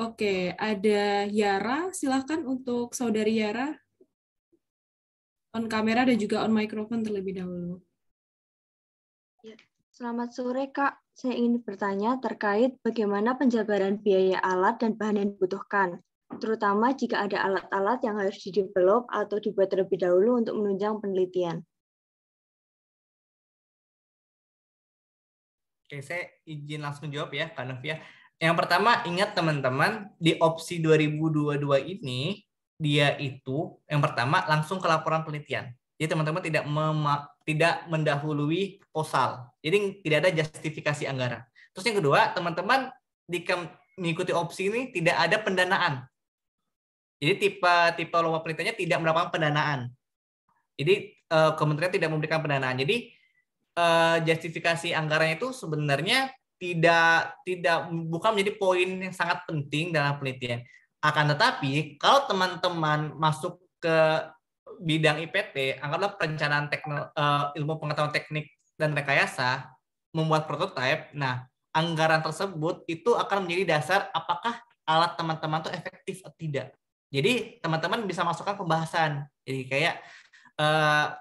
Oke, ada Yara. Silakan untuk Saudari Yara. On kamera dan juga on microphone terlebih dahulu. Ya, selamat sore Kak. Saya ingin bertanya terkait bagaimana penjabaran biaya alat dan bahan yang dibutuhkan, terutama jika ada alat-alat yang harus didevelop atau dibuat terlebih dahulu untuk menunjang penelitian. Oke, saya izin langsung jawab ya, Kak Novia. Yang pertama, ingat teman-teman, di opsi 2022 ini, dia itu, yang pertama, langsung ke laporan penelitian. Jadi teman-teman tidak mendahului posal. Jadi tidak ada justifikasi anggaran. Terus yang kedua, teman-teman mengikuti opsi ini tidak ada pendanaan. Jadi tipe lomba penelitiannya tidak mendapatkan pendanaan. Jadi kementerian tidak memberikan pendanaan. Jadi justifikasi anggarannya itu sebenarnya bukan menjadi poin yang sangat penting dalam penelitian. Akan tetapi kalau teman-teman masuk ke bidang IPT, anggaplah perencanaan ilmu pengetahuan teknik dan rekayasa, membuat prototipe. Nah, anggaran tersebut itu akan menjadi dasar apakah alat teman-teman itu efektif atau tidak. Jadi teman-teman bisa masukkan pembahasan. Jadi kayak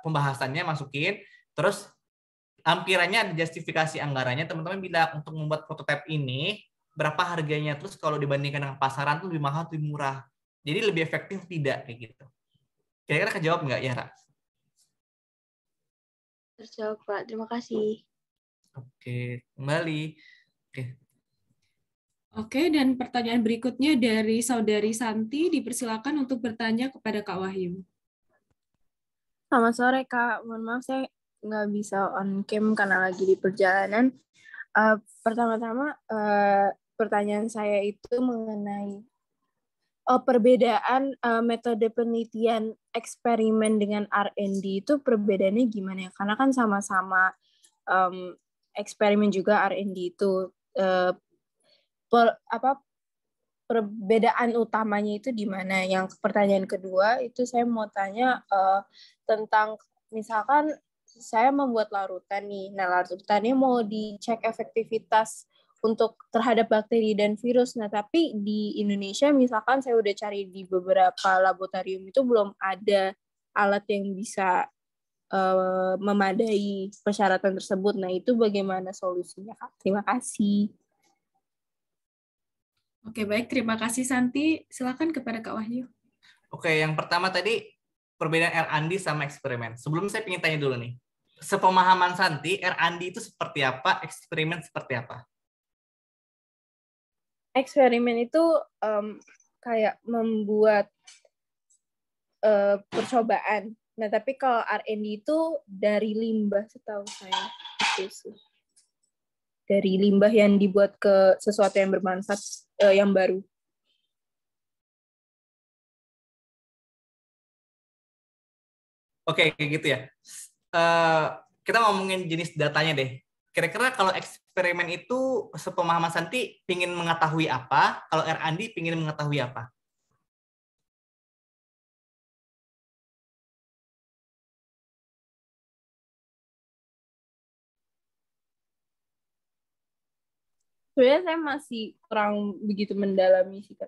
pembahasannya masukin, terus lampirannya ada justifikasi anggarannya, teman-teman bilang untuk membuat prototipe ini berapa harganya, terus kalau dibandingkan dengan pasaran tuh lebih mahal, lebih murah. Jadi lebih efektif tidak kayak gitu. Kira-kira kejawab nggak ya, Ra? Terjawab Pak, terima kasih. Oke, kembali. Oke, dan pertanyaan berikutnya dari Saudari Santi, dipersilakan untuk bertanya kepada Kak Wahyu. Selamat sore Kak, mohon maaf saya nggak bisa on cam karena lagi di perjalanan. Pertama-tama pertanyaan saya itu mengenai perbedaan metode penelitian eksperimen dengan R&D itu perbedaannya gimana ya? Karena kan sama-sama eksperimen juga R&D itu perbedaan utamanya itu di mana? Yang pertanyaan kedua itu saya mau tanya tentang misalkan saya membuat larutan nih. Nah, larutannya mau dicek efektivitas untuk terhadap bakteri dan virus. Nah, tapi di Indonesia misalkan saya udah cari di beberapa laboratorium itu belum ada alat yang bisa memadai persyaratan tersebut. Nah, itu bagaimana solusinya, Kak? Terima kasih. Oke, baik. Terima kasih, Santi. Silakan kepada Kak Wahyu. Oke, yang pertama tadi perbedaan R&D sama eksperimen. Sebelum saya ingin tanya dulu nih, sepemahaman Santi, R&D itu seperti apa, eksperimen seperti apa? Eksperimen itu kayak membuat percobaan. Nah, tapi kalau R&D itu dari limbah setahu saya. Itu sih. Dari limbah yang dibuat ke sesuatu yang bermanfaat, yang baru. Oke, kayak gitu ya. Kita ngomongin jenis datanya deh. Kira-kira kalau eksperimen itu sepemahaman Santi ingin mengetahui apa, kalau R&D ingin mengetahui apa? Sebenarnya saya masih kurang begitu mendalami sih, Kak.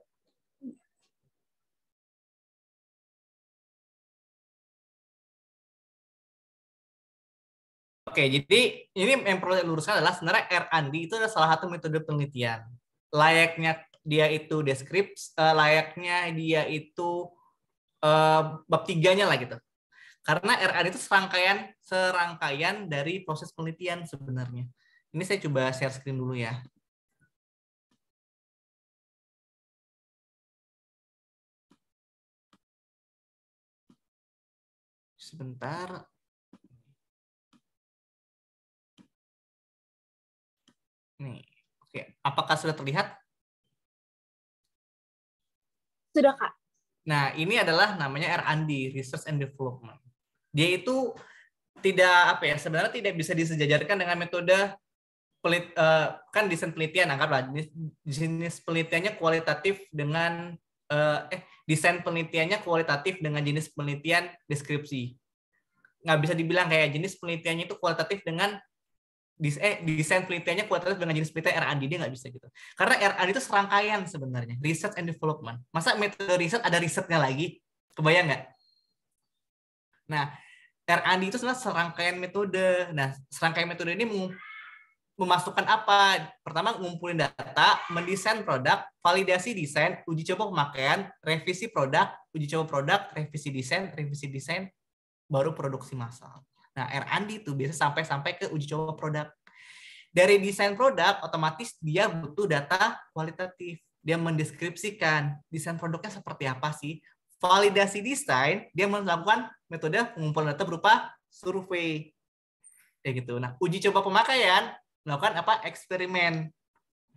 Oke, jadi ini yang perlu diluruskan adalah sebenarnya R&D itu adalah salah satu metode penelitian. Layaknya dia itu layaknya dia itu bab 3-nya lah gitu. Karena R&D itu serangkaian dari proses penelitian sebenarnya. Ini saya coba share screen dulu ya. Sebentar. Nih, oke. Apakah sudah terlihat? Sudah, Kak. Nah, ini adalah namanya R&D, Research and Development. Dia itu sebenarnya tidak bisa disejajarkan dengan metode kan desain penelitian, anggaplah jenis penelitiannya kualitatif dengan desain penelitiannya kualitatif dengan jenis penelitian deskripsi. Nggak bisa dibilang kayak jenis penelitiannya itu kualitatif dengan desain penelitiannya kualitatif dengan jenis penelitian R&D, dia nggak bisa gitu. Karena R&D itu serangkaian sebenarnya, research and development. Masa metode riset ada risetnya lagi? Kebayang nggak? Nah, R&D itu sebenarnya serangkaian metode. Nah, serangkaian metode ini memasukkan apa? Pertama, ngumpulin data, mendesain produk, validasi desain, uji coba pemakaian, revisi produk, uji coba produk, revisi desain, baru produksi massal. Nah, R&D itu biasa sampai ke uji coba produk. Dari desain produk, otomatis dia butuh data kualitatif. Dia mendeskripsikan desain produknya seperti apa sih. Validasi desain, dia melakukan metode pengumpulan data berupa survei. Kayak gitu. Nah, uji coba pemakaian, melakukan apa? Eksperimen.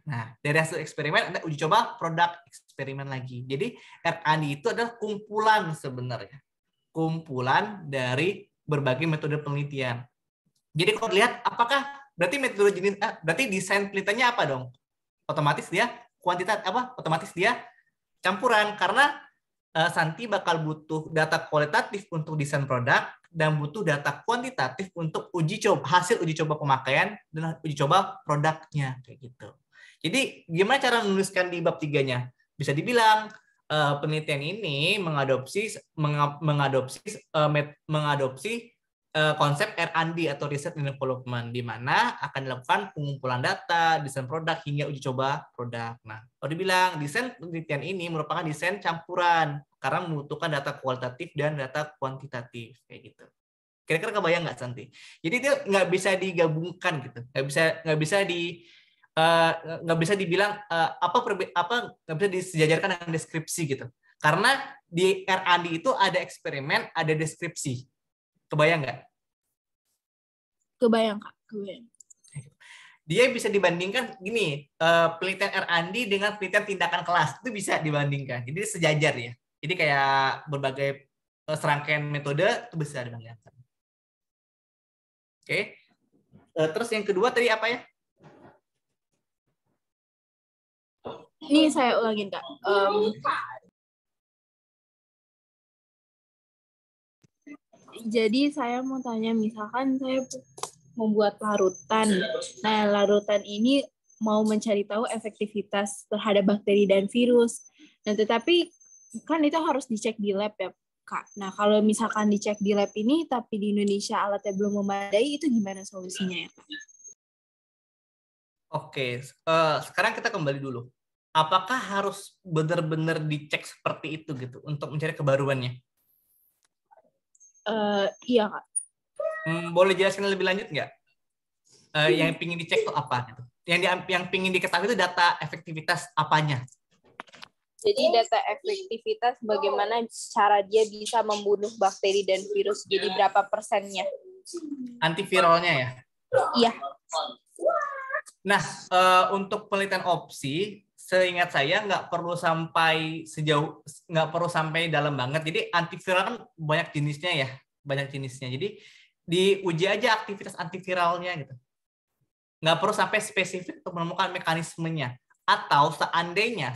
Nah, dari hasil eksperimen ada uji coba produk, eksperimen lagi. Jadi, R&D itu adalah kumpulan sebenarnya. Kumpulan dari berbagai metode penelitian. Jadi kalau lihat apakah berarti berarti desain penelitiannya apa dong? Otomatis dia otomatis dia campuran karena Santi bakal butuh data kualitatif untuk desain produk dan butuh data kuantitatif untuk hasil uji coba pemakaian dan uji coba produknya kayak gitu. Jadi gimana cara menuliskan di bab 3-nya? Bisa dibilang penelitian ini mengadopsi konsep R&D atau Research and Development, di mana akan dilakukan pengumpulan data, desain produk, hingga uji coba produk. Nah, kalau dibilang desain penelitian ini merupakan desain campuran karena membutuhkan data kualitatif dan data kuantitatif kayak gitu. Kira-kira kebayang nggak, Santi? Jadi dia nggak bisa digabungkan gitu, nggak bisa dibilang nggak bisa disejajarkan dengan deskripsi gitu. Karena di R&D itu ada eksperimen, ada deskripsi. Kebayang nggak? Kebayang, Kak. Kebayang. Dia bisa dibandingkan gini, penelitian R&D dengan penelitian tindakan kelas itu bisa dibandingkan. Jadi sejajar ya. Jadi kayak berbagai serangkaian metode itu bisa dibandingkan. Oke. Terus yang kedua tadi apa ya? Ini saya ulangin, Kak. Jadi saya mau tanya, misalkan saya membuat larutan. Nah, larutan ini mau mencari tahu efektivitas terhadap bakteri dan virus. Nah, tetapi kan itu harus dicek di lab ya, Kak. Nah, kalau misalkan dicek di lab ini, tapi di Indonesia alatnya belum memadai, itu gimana solusinya ya, Kak? Oke, sekarang kita kembali dulu. Apakah harus benar-benar dicek seperti itu gitu untuk mencari kebaruannya? Iya, Kak. Boleh jelaskan lebih lanjut nggak? Yang pingin dicek itu apa? Gitu? Yang pingin diketahui itu data efektivitas apanya? Jadi data efektivitas bagaimana cara dia bisa membunuh bakteri dan virus. Jadi berapa persennya? Antiviralnya ya? Iya. Nah, untuk penelitian opsi, seingat saya nggak perlu sampai dalam banget. Jadi antiviral kan banyak jenisnya. Jadi diuji aja aktivitas antiviralnya gitu. Nggak perlu sampai spesifik untuk menemukan mekanismenya. Atau seandainya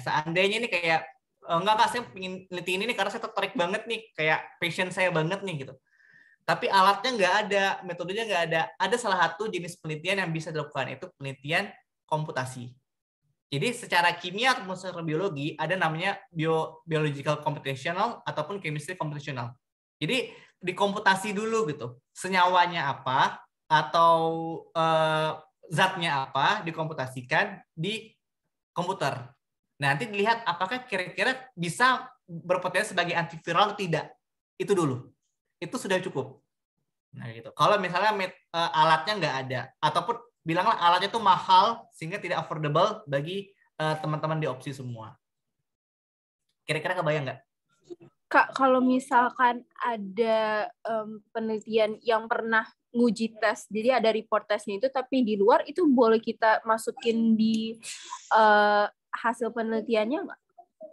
ini kayak enggak, saya pengen neliti ini karena saya tertarik banget nih, kayak passion saya banget nih gitu. Tapi alatnya nggak ada, metodenya nggak ada. Ada salah satu jenis penelitian yang bisa dilakukan, itu penelitian komputasi. Jadi secara kimia atau secara biologi ada namanya biological computational ataupun chemistry computational. Jadi dikomputasi dulu gitu. Senyawanya apa atau zatnya apa dikomputasikan di komputer. Nah, nanti dilihat apakah kira-kira bisa berpotensi sebagai antiviral atau tidak. Itu dulu. Itu sudah cukup. Nah, gitu. Kalau misalnya alatnya nggak ada ataupun bilanglah alatnya itu mahal sehingga tidak affordable bagi teman-teman di opsi semua. Kira-kira kebayang nggak? Kak, kalau misalkan ada penelitian yang pernah nguji tes, jadi ada report tesnya itu, tapi di luar itu boleh kita masukin di hasil penelitiannya nggak?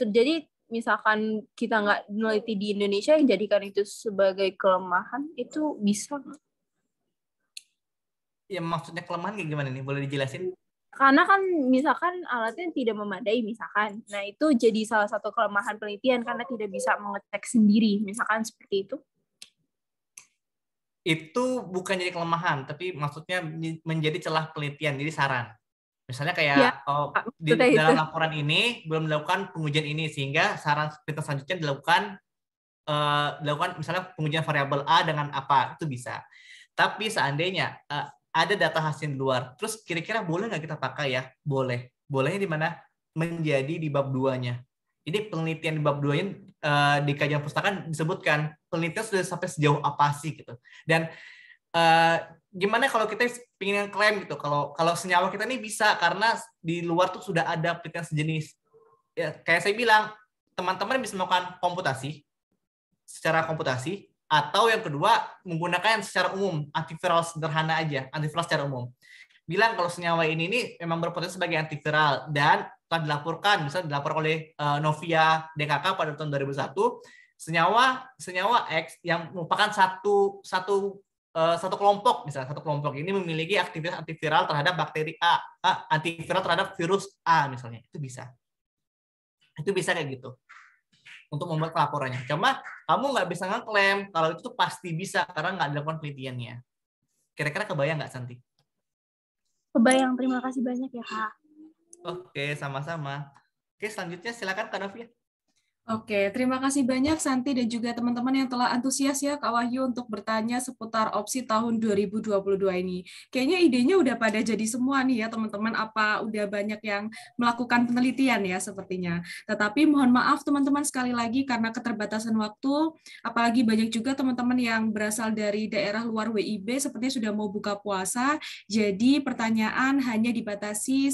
Jadi misalkan kita nggak meneliti di Indonesia, yang jadikan itu sebagai kelemahan, itu bisa nggak? Ya maksudnya kelemahan kayak gimana nih? Boleh dijelasin? Karena kan misalkan alatnya tidak memadai misalkan. Nah, itu jadi salah satu kelemahan penelitian karena tidak bisa mengecek sendiri, misalkan seperti itu. Itu bukan jadi kelemahan, tapi maksudnya menjadi celah penelitian, jadi saran. Misalnya kayak Ya, di dalam laporan ini belum dilakukan pengujian ini, sehingga saran selanjutnya dilakukan misalnya pengujian variabel A dengan apa, itu bisa. Tapi seandainya ada data hasil di luar, terus kira-kira boleh nggak kita pakai ya? Boleh. Bolehnya di mana? Menjadi di bab 2-nya. Jadi penelitian di bab 2-nya di kajian perpustakaan disebutkan penelitian sudah sampai sejauh apa sih gitu. Dan gimana kalau kita ingin klaim gitu, kalau senyawa kita ini bisa karena di luar tuh sudah ada penelitian sejenis. Ya, kayak saya bilang, teman-teman bisa melakukan secara komputasi, atau yang kedua menggunakan secara umum, antiviral sederhana aja, antiviral secara umum. Bilang kalau senyawa ini memang berpotensi sebagai antiviral dan telah dilaporkan, misalnya dilaporkan oleh Novia DKK pada tahun 2001, senyawa X yang merupakan satu kelompok, misalnya satu kelompok ini memiliki aktivitas antiviral terhadap bakteri A, antiviral terhadap virus A misalnya, itu bisa kayak gitu untuk membuat laporannya. Cuma kamu nggak bisa ngeklaim kalau itu tuh pasti bisa karena nggak dilakukan penelitiannya. Kira-kira kebayang nggak, Santi? Kebayang, terima kasih banyak ya, Kak. Oke, sama-sama. Oke, selanjutnya silakan Kak Novia. Oke, terima kasih banyak Santi dan juga teman-teman yang telah antusias ya Kak Wahyu untuk bertanya seputar opsi tahun 2022 ini. Kayaknya idenya udah pada jadi semua nih ya teman-teman, apa udah banyak yang melakukan penelitian ya sepertinya. Tetapi mohon maaf teman-teman sekali lagi karena keterbatasan waktu, apalagi banyak juga teman-teman yang berasal dari daerah luar WIB sepertinya sudah mau buka puasa, jadi pertanyaan hanya dibatasi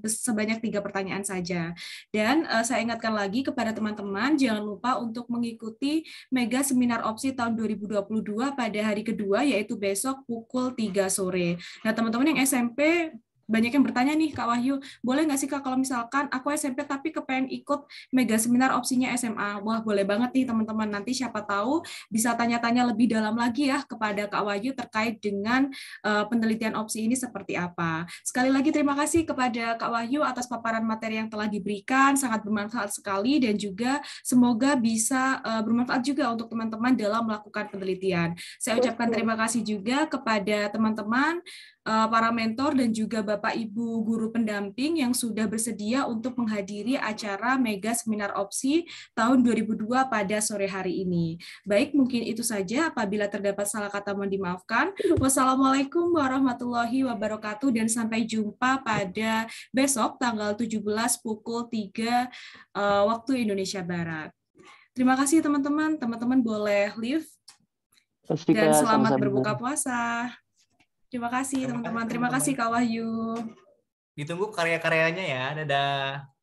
sebanyak 3 pertanyaan saja. Dan saya ingatkan lagi kepada teman-teman, jangan lupa untuk mengikuti Mega Seminar Opsi tahun 2022 pada hari kedua, yaitu besok pukul 3 sore. Nah, teman-teman yang SMP, banyak yang bertanya nih, Kak Wahyu, boleh nggak sih Kak kalau misalkan aku SMP tapi kepengen ikut Mega Seminar Opsinya SMA? Wah, boleh banget nih teman-teman. Nanti siapa tahu bisa tanya-tanya lebih dalam lagi ya kepada Kak Wahyu terkait dengan penelitian opsi ini seperti apa. Sekali lagi terima kasih kepada Kak Wahyu atas paparan materi yang telah diberikan, sangat bermanfaat sekali dan juga semoga bisa bermanfaat juga untuk teman-teman dalam melakukan penelitian. Saya ucapkan terima kasih juga kepada teman-teman, para mentor dan juga Bapak Ibu guru pendamping yang sudah bersedia untuk menghadiri acara Mega Seminar Opsi tahun 2002 pada sore hari ini. Baik, mungkin itu saja. Apabila terdapat salah kata mohon dimaafkan. Wassalamualaikum warahmatullahi wabarakatuh dan sampai jumpa pada besok tanggal 17 pukul 3 waktu Indonesia Barat. Terima kasih teman-teman. Teman-teman boleh leave dan selamat berbuka puasa. Terima kasih teman-teman. Terima kasih Kak Wahyu. Ditunggu karya-karyanya ya. Dadah.